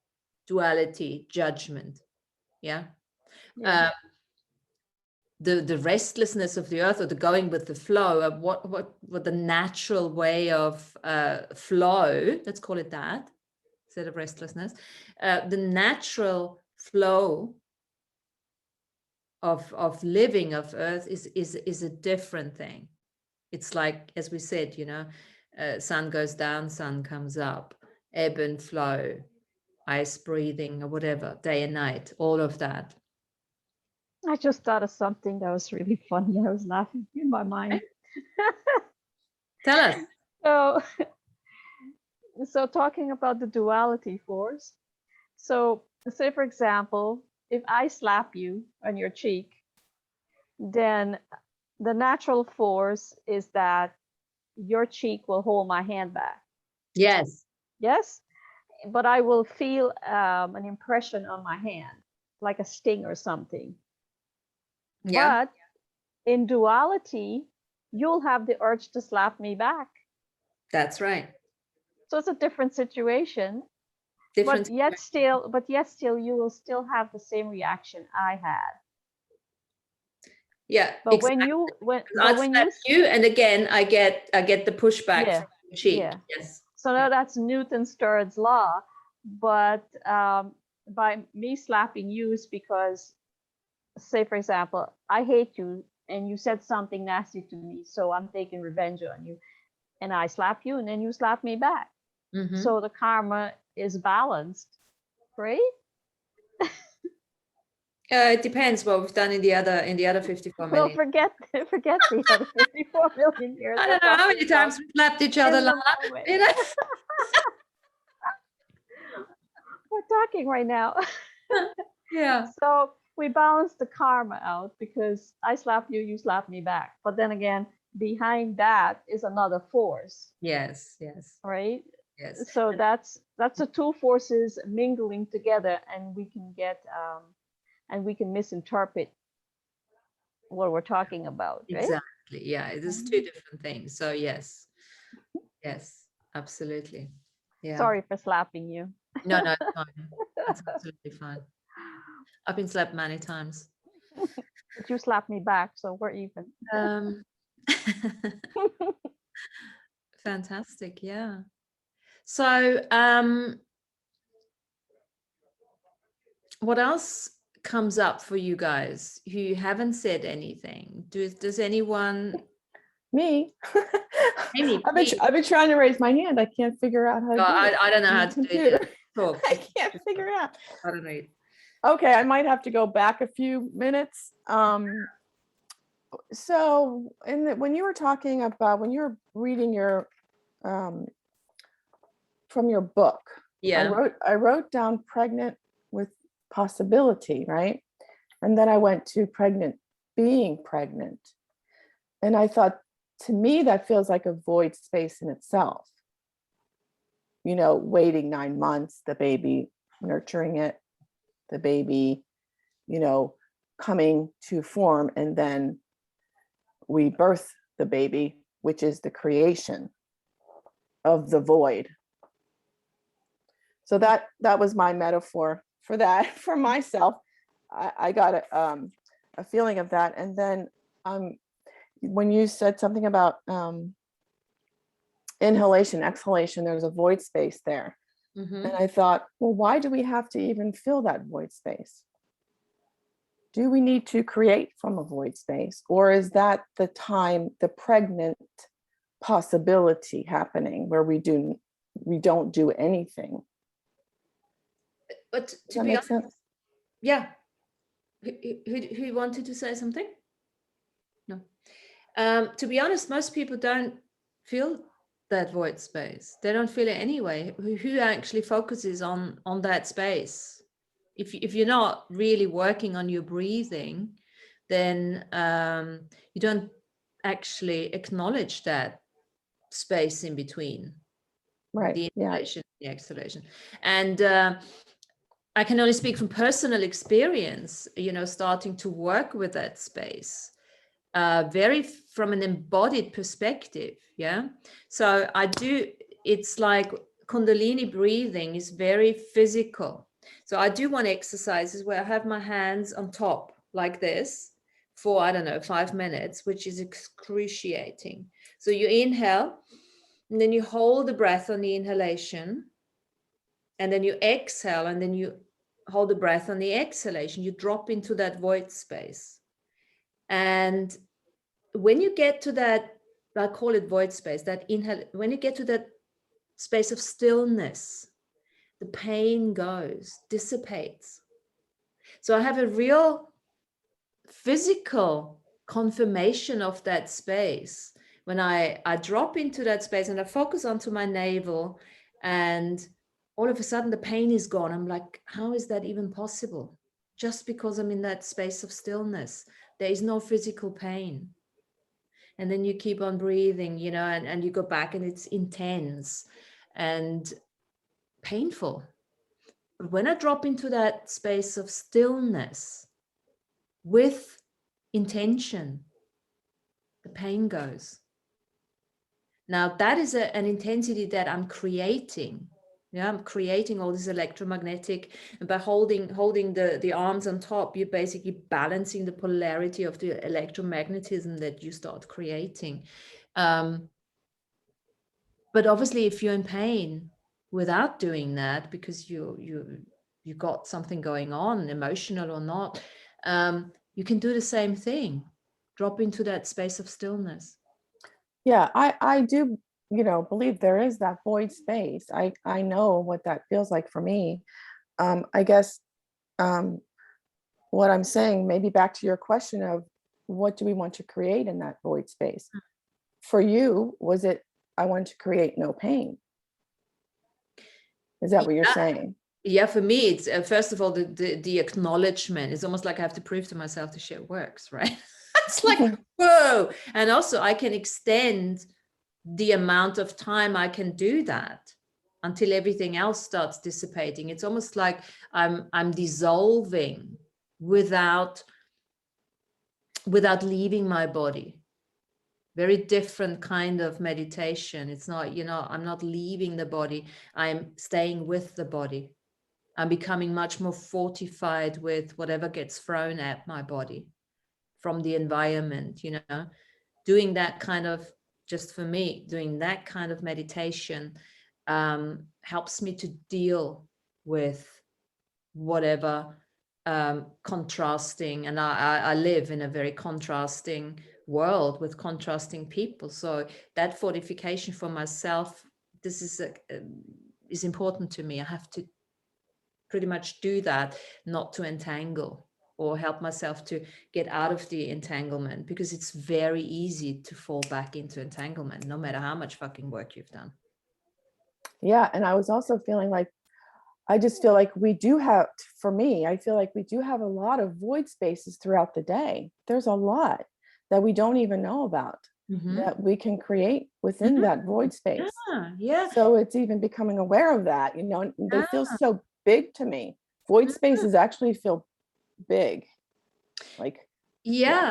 Duality, judgment. Yeah. The restlessness of the earth, or the going with the flow of what the natural way of flow, let's call it that, instead of restlessness, the natural flow of living of earth is a different thing. It's like, as we said, sun goes down, sun comes up, ebb and flow, ice breathing, or whatever, day and night, all of that.
I just thought of something that was really funny. I was laughing in my mind.
Tell us.
So talking about the duality force. So say, for example, if I slap you on your cheek, then the natural force is that your cheek will hold my hand back.
Yes.
Yes. But I will feel an impression on my hand, like a sting or something.
Yeah.
But in duality, you'll have the urge to slap me back.
That's right.
So it's a different situation. But yet still you will still have the same reaction I had.
Yeah.
But
exactly.
when
you and again I get the pushback from the cheek.
Yeah.
Yes.
So now that's Newton's third law. But by me slapping you is because, say for example, I hate you and you said something nasty to me, so I'm taking revenge on you, and I slap you and then you slap me back. So the karma is balanced, right?
It depends what we've done in the other 54 million.
Well, forget the other 54 million years.
I don't know how many times we slapped each other.
We're talking right now.
Yeah.
So we balance the karma out because I slap you, you slap me back. But then again, behind that is another force.
Yes. Yes.
Right.
Yes.
So that's the two forces mingling together, and we can get and we can misinterpret what we're talking about. Right?
Exactly. Yeah. It is two different things. So yes. Yes. Absolutely. Yeah.
Sorry for slapping you.
No, it's fine. That's absolutely fine. I've been slapped many times.
But you slapped me back, so we're even.
Fantastic. Yeah. So what else comes up for you guys who haven't said anything? Does anyone?
Me.
Amy,
I've been trying to raise my hand. I can't figure out how to do it.
I don't know how to do it. Talk.
I can't figure it out.
I don't know.
Okay, I might have to go back a few minutes. So when you were talking about, when you were reading your from your book,
Yeah.
I wrote down pregnant with possibility, right? And then I went to being pregnant. And I thought, to me, that feels like a void space in itself. You know, waiting 9 months, the baby, nurturing it, the baby, you know, coming to form, and then we birth the baby, which is the creation of the void. So that was my metaphor for that, for myself. I got a feeling of that. And then when you said something about inhalation, exhalation, there's a void space there.
Mm-hmm.
And I thought, well, why do we have to even fill that void space? Do we need to create from a void space? Or is that the time, the pregnant possibility happening where we don't do anything?
But
Does
to
that
be
make
honest,
sense?
yeah. Who wanted to say something? No. To be honest, most people don't feel that void space. They don't feel it anyway. Who actually focuses on that space? If you're not really working on your breathing, then you don't actually acknowledge that space in between,
Right.
the
Yeah.
inhalation, the exhalation. And I can only speak from personal experience, you know, starting to work with that space, very from an embodied perspective. Yeah. So it's like Kundalini breathing is very physical. So I do one exercises where I have my hands on top like this for, I don't know, 5 minutes, which is excruciating. So you inhale and then you hold the breath on the inhalation. And then you exhale, and then you hold the breath on the exhalation. You drop into that void space. And when you get to that, I call it void space, that inhale, when you get to that space of stillness, the pain dissipates. So I have a real physical confirmation of that space when I drop into that space and I focus onto my navel, and all of a sudden the pain is gone. I'm like, how is that even possible? Just because I'm in that space of stillness, there is no physical pain. And then you keep on breathing, you know, and you go back and it's intense and painful. But when I drop into that space of stillness with intention, the pain goes. Now that is an intensity that I'm creating. Yeah, I'm creating all this electromagnetic, and by holding the arms on top, you're basically balancing the polarity of the electromagnetism that you start creating. But obviously, if you're in pain without doing that, because you got something going on, emotional or not, you can do the same thing. Drop into that space of stillness.
Yeah, I do, you know, believe there is that void space. I know what that feels like for me. I guess what I'm saying, maybe back to your question of what do we want to create in that void space? For you, was it, I want to create no pain? Is that what you're saying?
Yeah, for me, it's first of all, the acknowledgement. It's almost like I have to prove to myself the shit works, right? It's like, whoa. And also I can extend the amount of time I can do that until everything else starts dissipating. It's almost like I'm dissolving without leaving my body. Very different kind of meditation. It's not, you know, I'm not leaving the body. I'm staying with the body. I'm becoming much more fortified with whatever gets thrown at my body from the environment, you know. Doing that kind of, just for me, doing that kind of meditation helps me to deal with whatever contrasting, and I live in a very contrasting world with contrasting people. So that fortification for myself, this is important to me. I have to pretty much do that, not to entangle. or help myself to get out of the entanglement, because it's very easy to fall back into entanglement, no matter how much fucking work you've done.
Yeah. And I was also feeling like, I just feel like we do have, for me, I feel like we do have a lot of void spaces throughout the day. There's a lot that we don't even know about that we can create within that void space.
Yeah.
So it's even becoming aware of that, you know, and they feel so big to me. Void spaces actually feel big. Like,
yeah.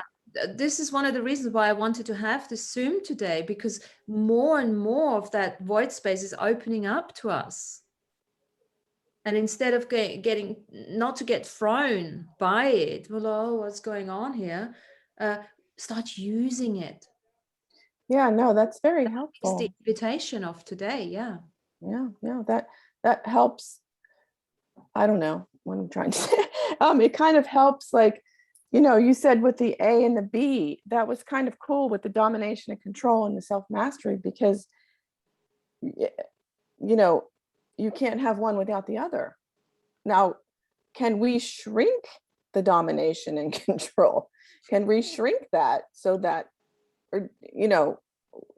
This is one of the reasons why I wanted to have this Zoom today, because more and more of that void space is opening up to us. And instead of getting, not to get thrown by it, well, oh, what's going on here? Start using it.
yeah, no, that's very
It's
helpful.
the invitation of today. Yeah.
Yeah, that helps. I don't know what I'm trying to say. It kind of helps, like, you know, you said with the A and the B, that was kind of cool with the domination and control and the self-mastery, because, you know, you can't have one without the other. Now, can we shrink the domination and control? Can we shrink that so that, or, you know,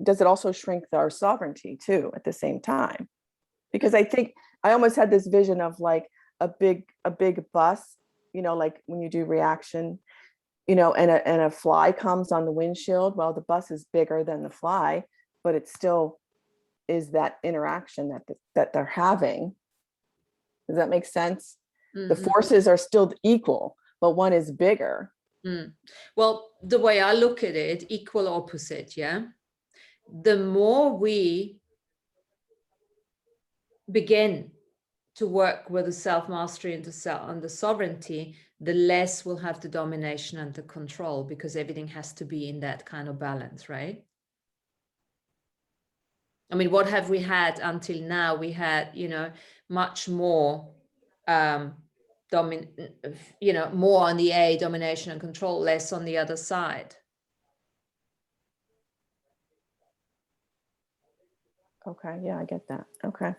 does it also shrink our sovereignty too at the same time? Because I think I almost had this vision of like a big bus, you know, like when you do reaction, you know, and a fly comes on the windshield. Well, the bus is bigger than the fly, but it still is that interaction that they're having. Does that make sense? The forces are still equal, but one is bigger.
Well, the way I look at it, equal opposite. Yeah. The more we begin to work with the self-mastery and the sovereignty, the less we'll have the domination and the control, because everything has to be in that kind of balance, right? I mean, what have we had until now? We had, you know, much more, you know, more on the A, domination and control, less on the other side.
Okay, yeah, I get that. Okay.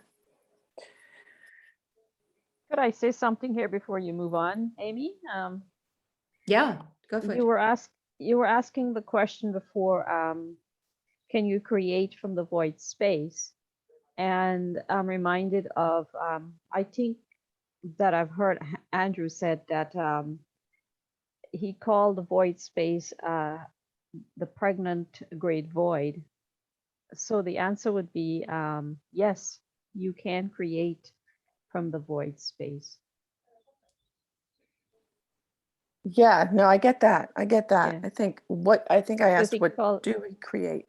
Could I say something here before you move on, Amy?
Yeah, go for it.
You were asking the question before, can you create from the void space? And I'm reminded of, I think that I've heard Andrew said that he called the void space the pregnant great void. So the answer would be yes, you can create from the void space.
Yeah, no, I get that.
Yeah.
I think I asked,
he
what
called-
do we create?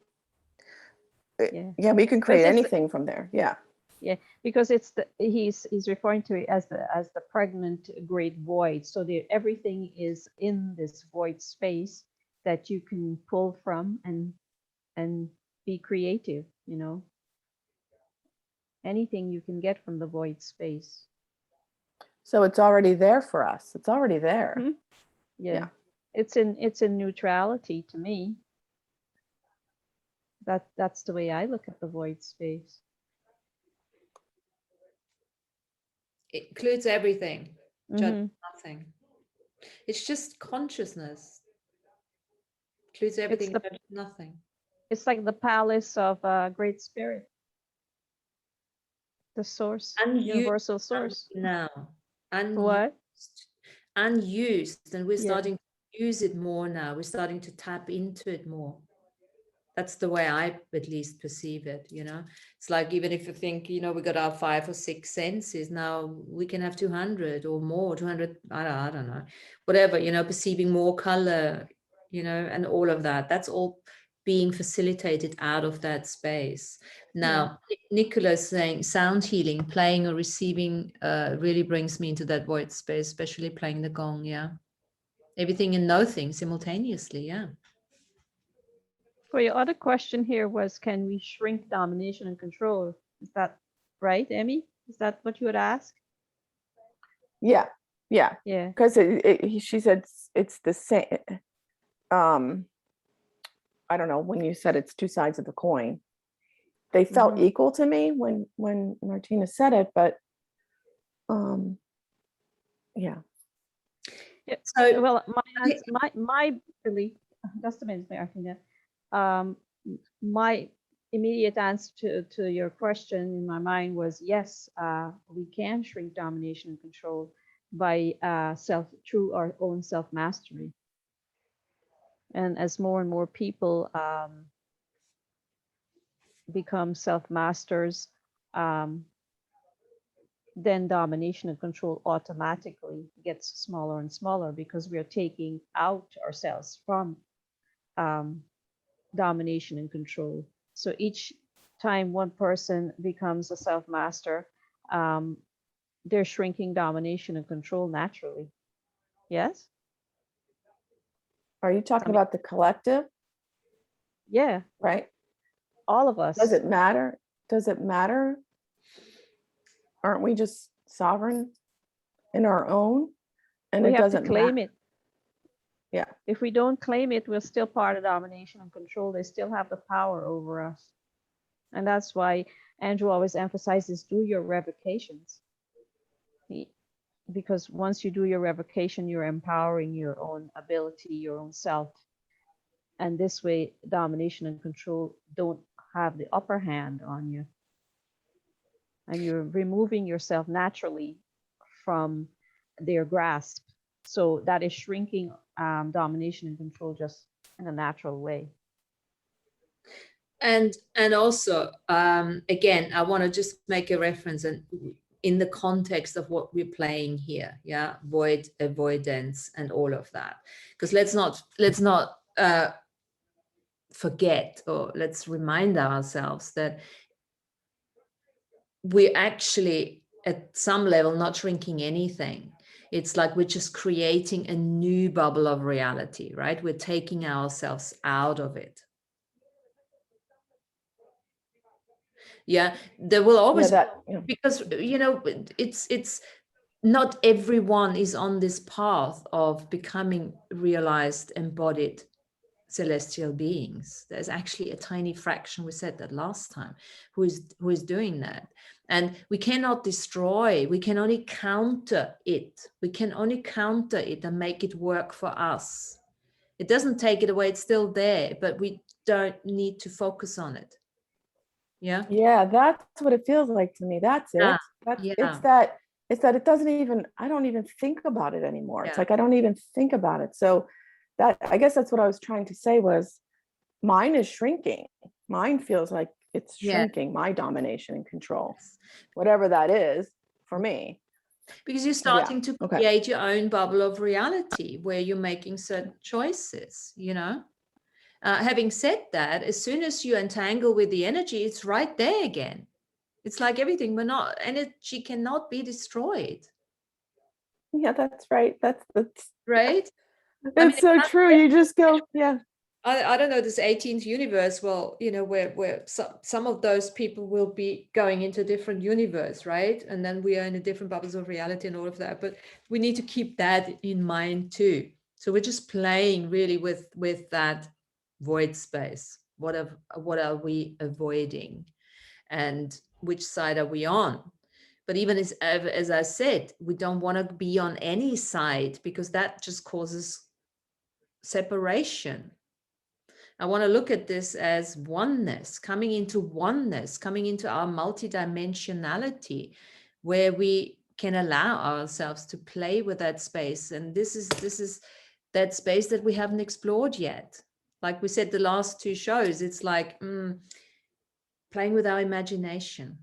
Yeah.
Yeah, we can create
it's-
anything from there. Yeah.
Yeah, because it's he's referring to it as the pregnant great void. So everything is in this void space that you can pull from and be creative, you know. Anything you can get from the void space.
So it's already there for us. It's already there.
Mhm. Yeah.
Yeah.
It's in neutrality to me. That's the way I look at the void space.
It includes everything, judge
Mhm.
nothing. It's just consciousness. Includes everything, judge nothing.
It's like the palace of Great Spirit, the source, universal source.
Now,
What?
unused, and we're
Yeah.
starting to use it more now. We're starting to tap into it more. That's the way I at least perceive it, you know. It's like, even if you think, you know, we got our 5 or 6 senses, now we can have 200 or more, 200, I don't know, whatever, you know, perceiving more color, you know, and all of that. That's all being facilitated out of that space. Now, Nicola's saying sound healing, playing or receiving really brings me into that void space, especially playing the gong, yeah. Everything and nothing simultaneously, yeah.
For your other question here was, can we shrink domination and control? Is that right, Emmy? Is that what you would ask?
Yeah.
Yeah.
Because she said it's the same. I don't know, when you said it's two sides of the coin, they felt equal to me when Martina said it, but yeah.
Yeah,
So
well, my belief, just a minute, Martina. My immediate answer to your question in my mind was yes, we can shrink domination and control by through our own self mastery. And as more and more people become self masters, then domination and control automatically gets smaller and smaller because we are taking out ourselves from domination and control. So each time one person becomes a self master, they're shrinking domination and control naturally. Yes?
Are you talking about the collective?
Yeah,
Right?
all of us.
Does it matter? Does it matter? Aren't we just sovereign in our own? And
We
it
have to
doesn't
claim
matter.
it.
Yeah.
If we don't claim it, we're still part of domination and control. They still have the power over us. And that's why Andrew always emphasizes do your revocations. Because once you do your revocation, you're empowering your own ability, your own self. And this way, domination and control don't have the upper hand on you. And you're removing yourself naturally from their grasp. So that is shrinking domination and control just in a natural way.
And also, again, I want to just make a reference and in the context of what we're playing here, yeah, void avoidance and all of that, because let's not forget, or let's remind ourselves that we're actually at some level not shrinking anything. It's like we're just creating a new bubble of reality, right? We're taking ourselves out of it. Yeah, there will always because it's not everyone is on this path of becoming realized, embodied celestial beings. There's actually a tiny fraction, we said that last time, who is doing that. And we cannot destroy, we can only counter it. We can only counter it and make it work for us. It doesn't take it away, it's still there, but we don't need to focus on it. Yeah,
that's what it feels like to me. That's it. It's that it doesn't even, I don't even think about it anymore. It's like I don't even think about it. So that, I guess that's what I was trying to say was mine is shrinking. Mine feels like it's shrinking, my domination and control, whatever that is for me.
Because you're starting to create your own bubble of reality where you're making certain choices, Having said that, as soon as you entangle with the energy, it's right there again. It's like everything, energy cannot be destroyed.
Yeah, that's right. That's
right.
It's so true. You just go,
I don't know, this 18th universe, well, where some of those people will be going into a different universe, right? And then we are in a different bubbles of reality and all of that. But we need to keep that in mind too. So we're just playing really with that void space. What are we avoiding, and which side are we on? But even as I said, we don't want to be on any side because that just causes separation. I want to look at this as oneness, coming into our multidimensionality, where we can allow ourselves to play with that space. And this is that space that we haven't explored yet. Like we said, the last two shows, it's like playing with our imagination,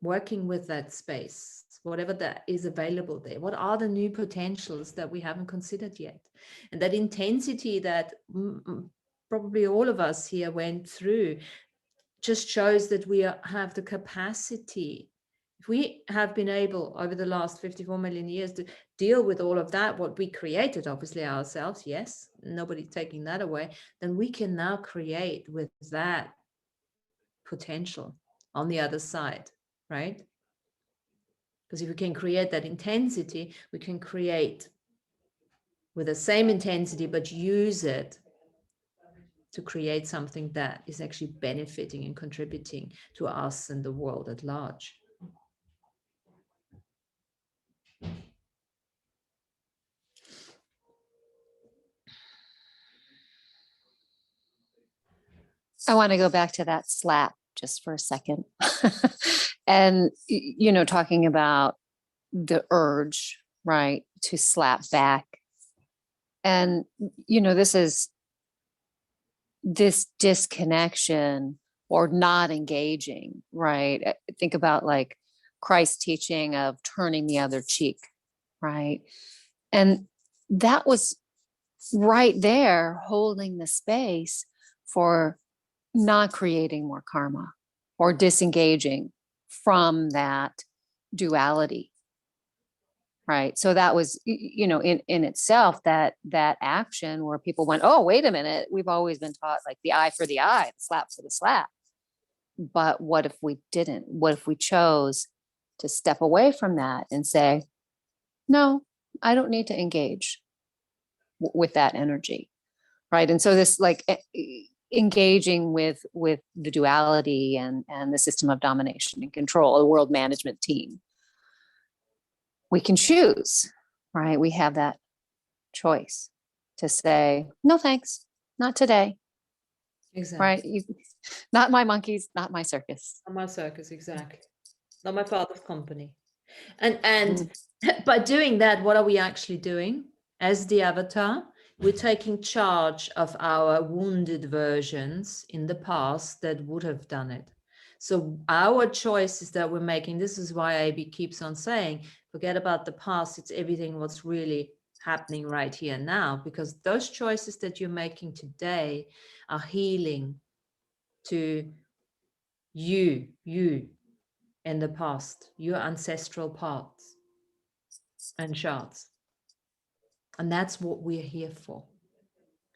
working with that space, whatever that is available there. What are the new potentials that we haven't considered yet? And that intensity that probably all of us here went through just shows that we have the capacity. If we have been able over the last 54 million years to deal with all of that, what we created, obviously ourselves, yes, nobody's taking that away, then we can now create with that potential on the other side, right? Because if we can create that intensity, we can create with the same intensity, but use it to create something that is actually benefiting and contributing to us and the world at large.
I want to go back to that slap just for a second. And, talking about the urge, right, to slap back. And, this disconnection or not engaging, right? Think about like Christ's teaching of turning the other cheek, right? And that was right there holding the space for not creating more karma or disengaging from that duality, right? So that was, in itself, that action where people went, oh, wait a minute, we've always been taught like the eye for the eye, the slap for the slap. But what if we didn't? What if we chose to step away from that and say, no, I don't need to engage with that energy, right? And so this like engaging with the duality and the system of domination and control, the world management team, we can choose, right? We have that choice to say, no, thanks, not today,
Exactly.
right? Not my monkeys, not my circus.
Not my circus, exactly. Not my father's company. And by doing that, what are we actually doing? As the avatar, we're taking charge of our wounded versions in the past that would have done it. So our choices that we're making, this is why AB keeps on saying, forget about the past, it's everything what's really happening right here and now, because those choices that you're making today are healing to you in the past, your ancestral parts and shards. And that's what we're here for.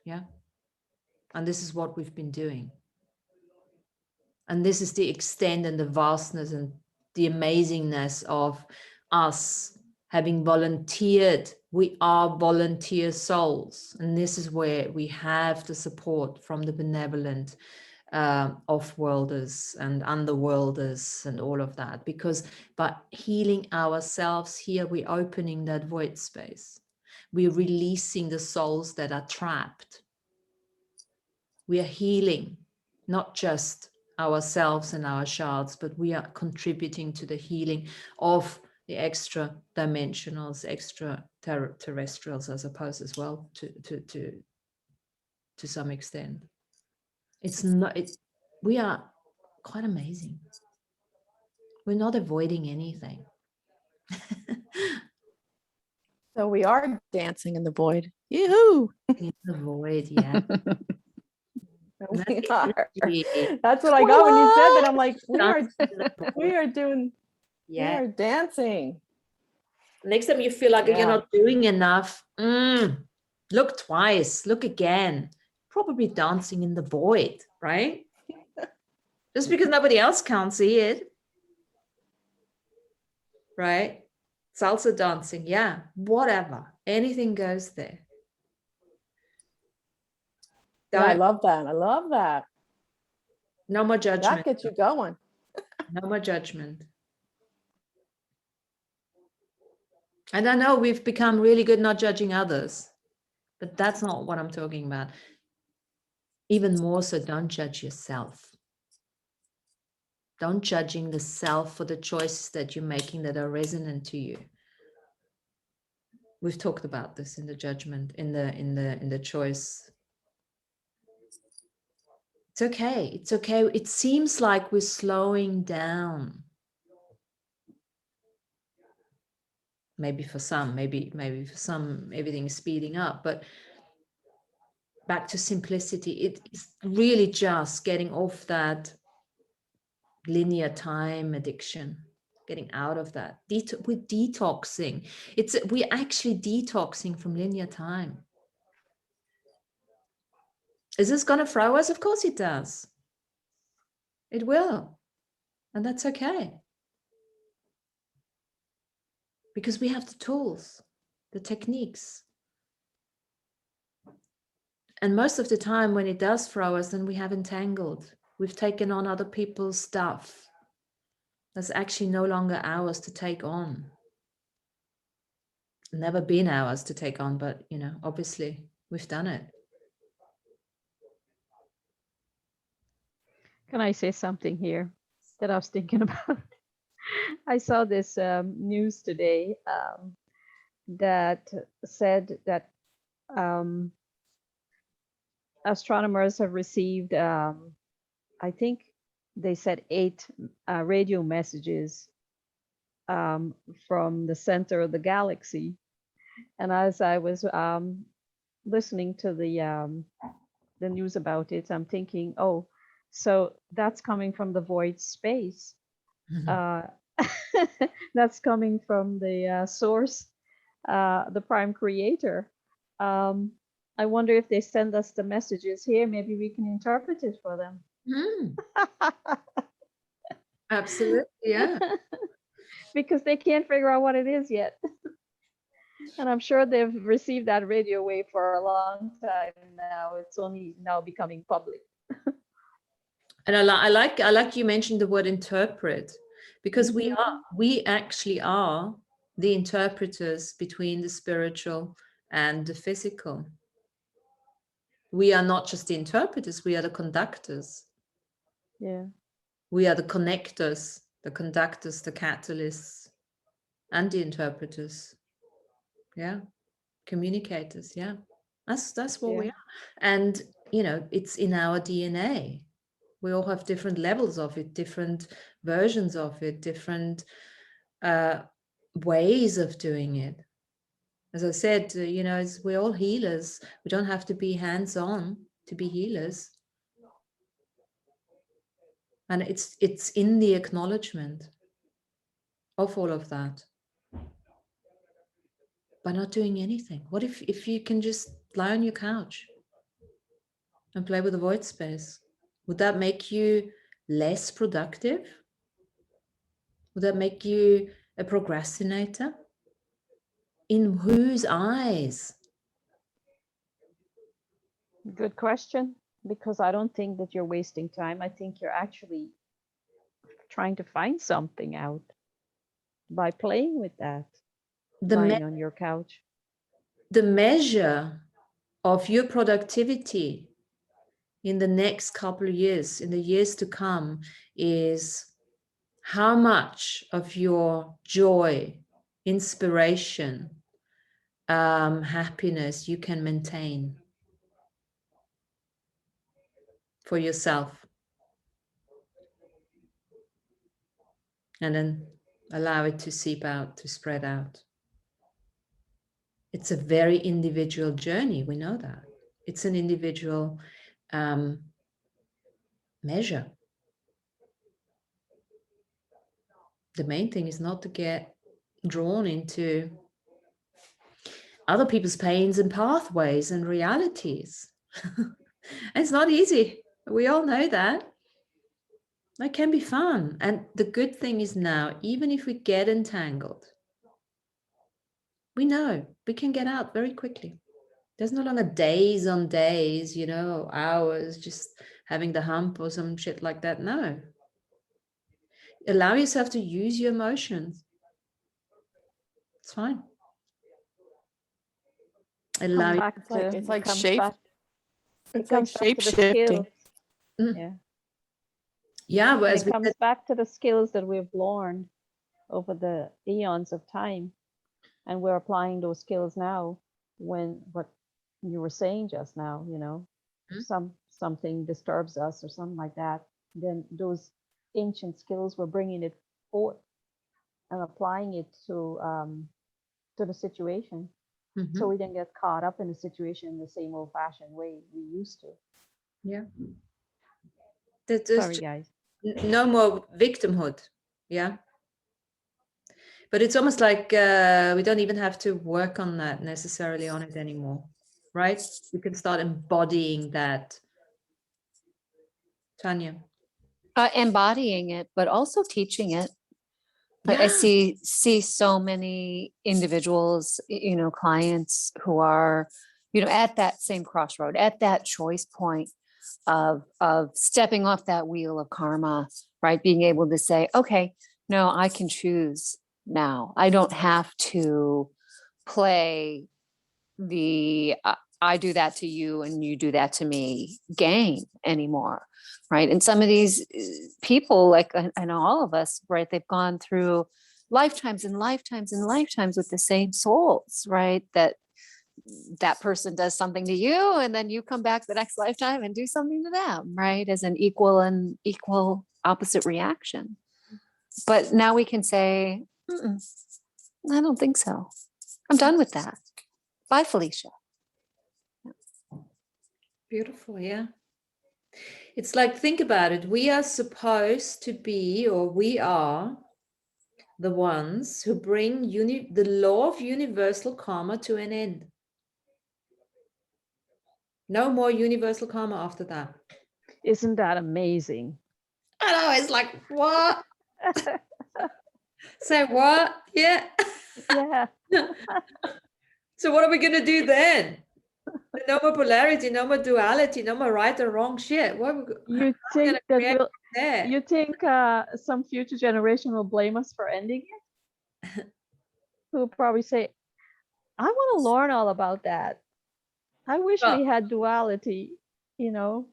Yeah. And this is what we've been doing. And this is the extent and the vastness and the amazingness of us having volunteered. We are volunteer souls. And this is where we have the support from the benevolent off-worlders and underworlders and all of that. Because by healing ourselves here, we're opening that void space. We're releasing the souls that are trapped. We are healing not just ourselves and our shards, but we are contributing to the healing of the extra dimensionals, extra terrestrials, I suppose, as well, to some extent. It's not. We are quite amazing. We're not avoiding anything.
So we are dancing in the void. Yoo-hoo!
In the void, yeah.
We are. That's what I got when you said that. I'm like, we are doing,
Yeah.
we are dancing.
Next time you feel like
Yeah.
you're not doing enough, look twice, look again. Probably dancing in the void, right? Just because nobody else can't see it, right? Salsa dancing, yeah, whatever. Anything goes there.
Yeah, I love that. I love that.
No more judgment.
That gets you going.
No more judgment. And I know we've become really good not judging others, but that's not what I'm talking about. Even more so, don't judge yourself. Don't judging the self for the choices that you're making that are resonant to you. We've talked about this in the judgment, in the choice. It's okay. It's okay. It seems like we're slowing down. Maybe for some, maybe for some, everything is speeding up, but back to simplicity. It's really just getting off that linear time addiction, getting out of that. We're detoxing. We're actually detoxing from linear time. Is this going to throw us? Of course it does. It will. And that's okay. Because we have the tools, the techniques. And most of the time when it does throw us, then we have entangled. We've taken on other people's stuff. That's actually no longer ours to take on. Never been ours to take on, but obviously we've done it.
Can I say something here that I was thinking about? I saw this news today that said that astronomers have received, I think they said 8 radio messages from the center of the galaxy. And as I was listening to the news about it, I'm thinking, oh, so that's coming from the void space. That's coming from the source, the prime creator. I wonder if they send us the messages here, maybe we can interpret it for them.
Absolutely, yeah.
Because they can't figure out what it is yet. And I'm sure they've received that radio wave for a long time now. It's only now becoming public.
And I like you mentioned the word interpret, because we actually are the interpreters between the spiritual and the physical. We are not just the interpreters, we are the conductors.
Yeah.
We are the connectors, the conductors, the catalysts, and the interpreters. Yeah. Communicators. Yeah. That's what we are. And, you know, it's in our DNA. We all have different levels of it, different versions of it, different ways of doing it. As I said, you know, we're all healers. We don't have to be hands-on to be healers. And it's in the acknowledgement of all of that. By not doing anything. What if you can just lie on your couch and play with the void space? Would that make you less productive? Would that make you a procrastinator? In whose eyes?
Good question, because I don't think that you're wasting time. I think you're actually trying to find something out by playing with that, lying on your couch.
The measure of your productivity in the next couple of years, in the years to come, is how much of your joy, inspiration, happiness you can maintain for yourself. And then allow it to seep out, to spread out. It's a very individual journey. We know that. It's an individual measure. The main thing is not to get drawn into other people's pains and pathways and realities. It's not easy. We all know that. It can be fun. And the good thing is now, even if we get entangled, we know we can get out very quickly. There's no longer days on days, you know, hours just having the hump or some shit like that. No. Allow yourself to use your emotions. It's fine. Allow you.
It's like
shape
shifting.
Yeah.
Yeah, whereas
it comes back to the skills that we've learned over the eons of time, and we're applying those skills now. When what you were saying just now, you know, something disturbs us or something like that, then those ancient skills, we're bringing it forth and applying it to the situation, so we don't get caught up in the situation in the same old-fashioned way we used to.
Yeah.
Sorry, guys.
No more victimhood. Yeah. But it's almost like we don't even have to work on that necessarily on it anymore, right? We can start embodying that. Tanya.
Embodying it, but also teaching it.
Yeah.
I see so many individuals, you know, clients who are, you know, at that same crossroad, at that choice point of stepping off that wheel of karma, right? Being able to say, okay, no, I can choose now. I don't have to play the I do that to you and you do that to me game anymore, right? And some of these people, like I know all of us, right? They've gone through lifetimes and lifetimes and lifetimes with the same souls, right? That person does something to you and then you come back the next lifetime and do something to them, right? As an equal opposite reaction. But now we can say, I don't think so. I'm done with that. Bye, Felicia.
Beautiful, yeah. It's like, think about it. We are supposed to be, or we are the ones who bring the law of universal karma to an end. No more universal karma after that.
Isn't that amazing?
I know, it's like, what? Say what? Yeah.
Yeah.
So what are we going to do then? No more polarity, no more duality, no more right or wrong shit. What are we
You think
gonna
that
create there?
you think some future generation will blame us for ending it? Who'll probably say, I want to learn all about that. I wish
Well,
we had duality, you know.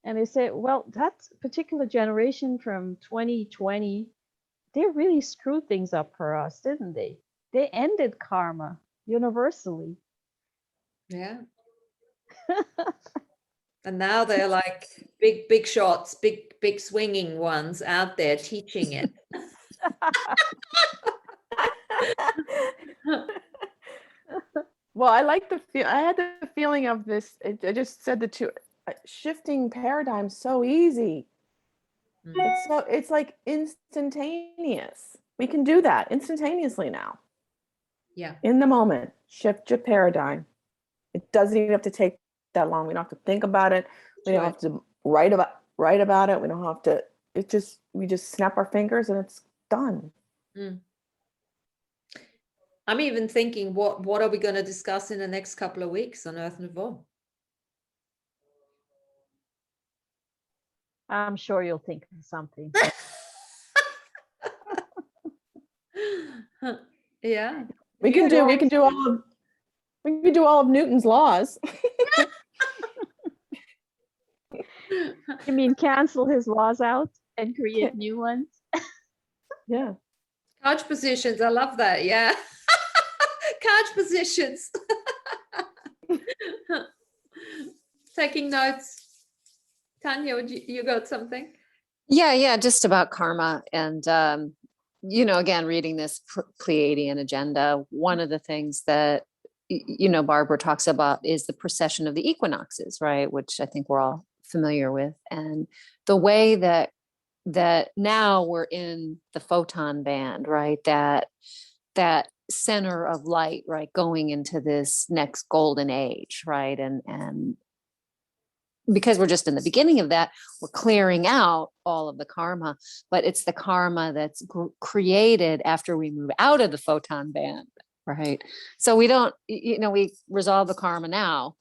And they say, well, that particular generation from 2020, they really screwed things up for us, didn't they? They ended karma universally.
yeah. And now they're like big shots, big swinging ones out there teaching it.
Well, I like the feel. I had the feeling of this. I just said the two shifting paradigms so easy. It's like instantaneous. We can do that instantaneously now.
Yeah.
In the moment, shift your paradigm. It doesn't even have to take that long. We don't have to think about it. We don't have to write about it. We don't have to. We just snap our fingers and it's done.
I'm even thinking, what are we going to discuss in the next couple of weeks on Earth Nouveau?
I'm sure you'll think of something.
Yeah.
We can do all of Newton's laws.
You mean cancel his laws out and create new ones?
Yeah.
Couch positions. I love that. Yeah. Couch positions. Taking notes. Tanya, you got something?
Yeah, just about karma. And, again, reading this Pleiadian Agenda, one of the things that, Barbara talks about is the procession of the equinoxes, right? Which I think we're all familiar with. And the way that now we're in the photon band, right? That center of light, right? Going into this next golden age, right? And because we're just in the beginning of that, we're clearing out all of the karma, but it's the karma that's created after we move out of the photon band, right? So we don't, we resolve the karma now,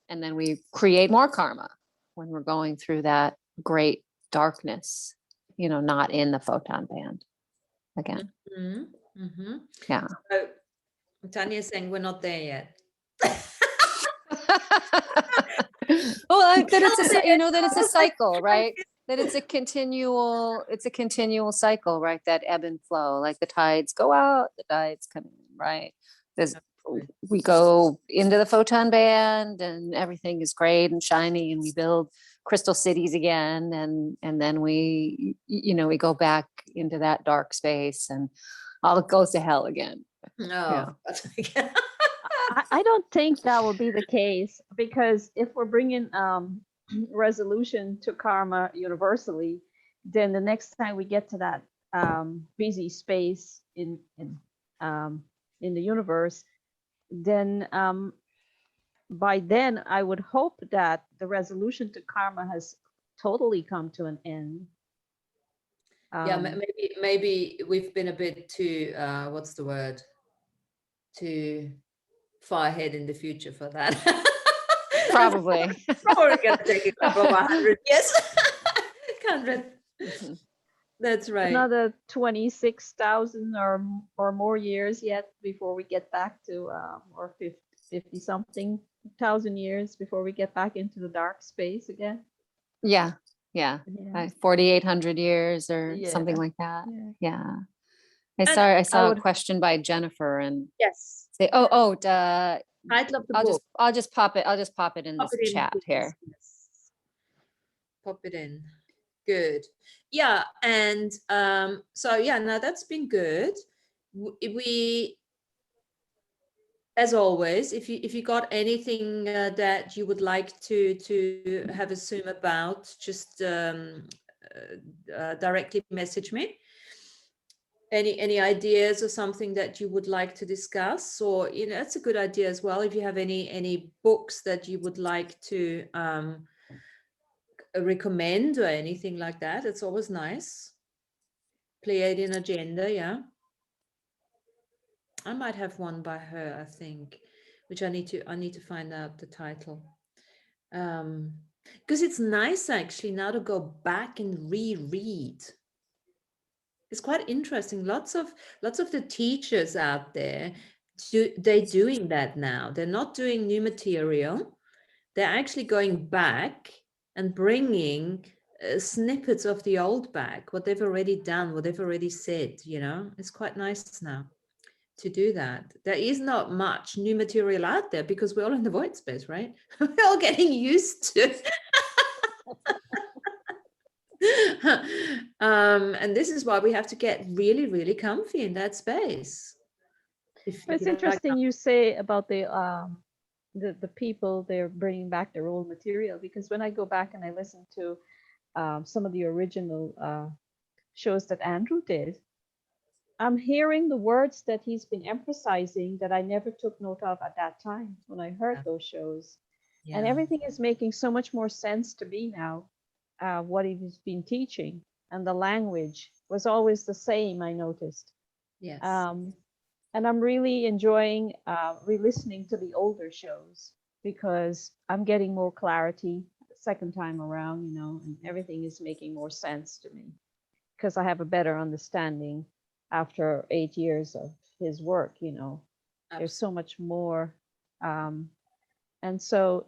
and then we create more karma when we're going through that great darkness, not in the photon band again.
Mm-hmm. Mm-hmm.
Yeah.
So Tanya's saying we're not there yet.
Well, that it's a cycle, right? That it's a continual cycle, right? That ebb and flow, like the tides go out, the tides come in, right? We go into the photon band and everything is great and shiny and we build crystal cities again. And then we go back into that dark space and all goes to hell again.
No. Yeah.
I don't think that will be the case, because if we're bringing resolution to karma universally, then the next time we get to that busy space in the universe, then by then I would hope that the resolution to karma has totally come to an end.
Yeah, maybe we've been a bit too what's the word? Too far ahead in the future for that.
Probably.
Probably gonna take a couple of 100 years. 100. That's right.
Another 26,000 or more years yet before we get back to or 50 something 1,000 years before we get back into the dark space again.
Yeah.
Yeah.
4,800 years or
Yeah.
something like that.
Yeah.
Yeah.
And
I saw a
would-
question by Jennifer and
yes,
say,
title of the
I'll
book.
just pop it in
Pop
this
it in,
chat
please.
here.
Yes. Pop it in. Good. Yeah, and so yeah, now that's been good. We, as always, if you got anything that you would like to have a Zoom about, just directly message me. Any ideas or something that you would like to discuss, or that's a good idea as well. If you have any books that you would like to recommend or anything like that, it's always nice. Pleiadian Agenda, yeah. I might have one by her, I think, which I need to find out the title. Because it's nice actually now to go back and reread. It's quite interesting. Lots of the teachers out there, they're doing that now. They're not doing new material. They're actually going back and bringing snippets of the old back, what they've already done, what they've already said. It's quite nice now to do that. There is not much new material out there because we're all in the void space, right? We're all getting used to it. And this is why we have to get really, really comfy in that space.
But it's interesting you say about the people, they're bringing back their old material, because when I go back and I listen to some of the original shows that Andrew did, I'm hearing the words that he's been emphasizing that I never took note of at that time when I heard those shows.
Yeah.
And everything is making so much more sense to me now, what he's been teaching. And the language was always the same, I noticed.
Yes.
And I'm really enjoying re-listening to the older shows, because I'm getting more clarity the second time around, and everything is making more sense to me because I have a better understanding after 8 years of his work. There's so much more. And so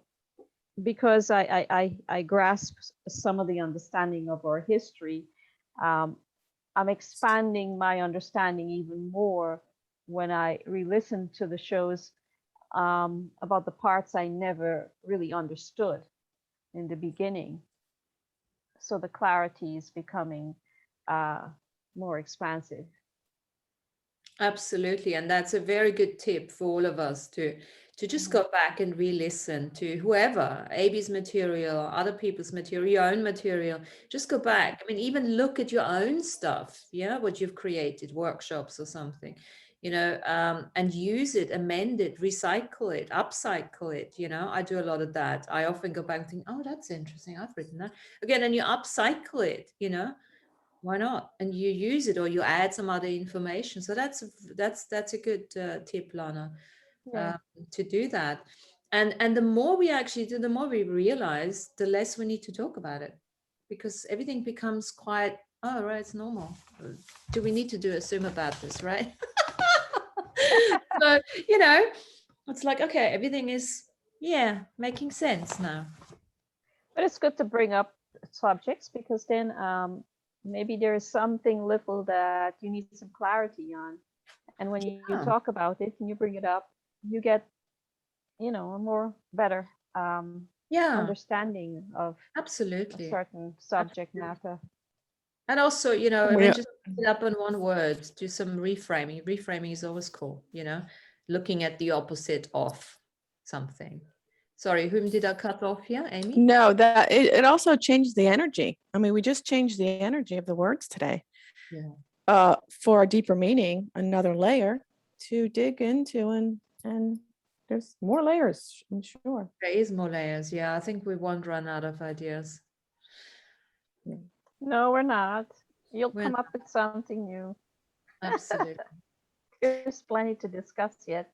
because I grasp some of the understanding of our history, I'm expanding my understanding even more when I re-listen to the shows about the parts I never really understood in the beginning. So the clarity is becoming more expansive.
Absolutely. And that's a very good tip for all of us to just go back and re-listen to whoever, AB's material, other people's material, your own material. Just go back. I mean, even look at your own stuff, what you've created, workshops or something, and use it, amend it, recycle it, upcycle it. I do a lot of that. I often go back and think, oh, that's interesting. I've written that again, and you upcycle it, why not? And you use it, or you add some other information. So that's a good tip, Lana, to do that. And the more we actually do, the more we realize, the less we need to talk about it, because everything becomes quite, oh, right, it's normal. Do we need to do a Zoom about this, right? So, it's like, okay, everything is, making sense now.
But it's good to bring up subjects, because then maybe there is something little that you need some clarity on. And when you talk about it and you bring it up, you get, a more better understanding of
absolutely
a certain subject matter.
And also, I mean, just put it up on one word, do some reframing. Reframing is always cool, looking at the opposite of something. Sorry, whom did I cut off here, Amy?
No, that it also changed the energy. I mean, we just changed the energy of the words today.
Yeah.
For a deeper meaning, another layer to dig into, and there's more layers, I'm sure.
There is more layers. Yeah, I think we won't run out of ideas.
No, we're not. You'll come up with something new.
Absolutely.
There's plenty to discuss yet.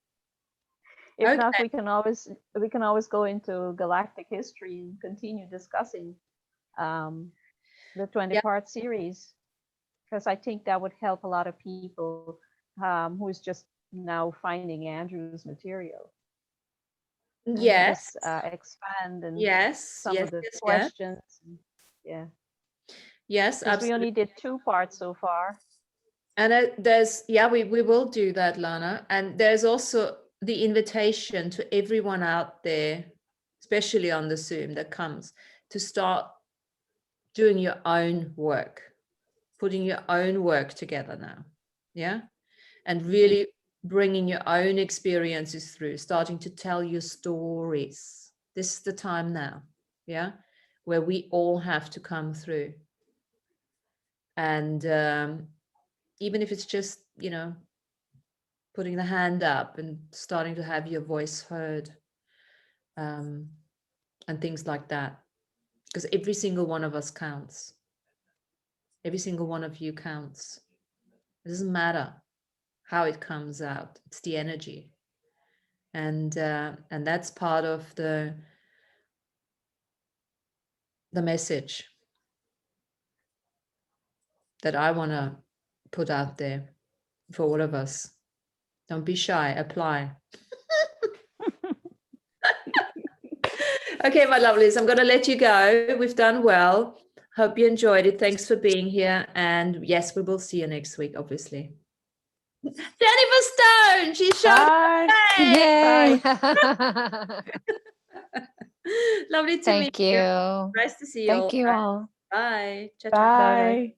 If not, we can always go into galactic history and continue discussing the 20-part series, because I think that would help a lot of people who is just now finding Andrew's material. and
Yes.
just expand and
Yes.
some
Yes.
of the
Yes. Yeah.
questions. Yeah,
Yes.
because we
Absolutely.
only did 2 parts so far.
And there's, yeah, we will do that, Lana. And there's also the invitation to everyone out there, especially on the Zoom that comes, to start doing your own work, putting your own work together now. Yeah. And really bringing your own experiences through, starting to tell your stories. This is the time now. Yeah. Where we all have to come through. And even if it's just, putting the hand up and starting to have your voice heard, and things like that, because every single one of us counts. Every single one of you counts. It doesn't matter how it comes out, it's the energy. And that's part of the message that I want to put out there for all of us. Don't be shy, apply. Okay, my lovelies, I'm going to let you go. We've done well. Hope you enjoyed it. Thanks for being here. And yes, we will see you next week, obviously. Jennifer Stone, she showed
Bye.
up.
Yay.
Lovely to meet
Thank you.
you. Nice to see you all.
Thank you all.
Bye. Ciao, ciao.
Bye.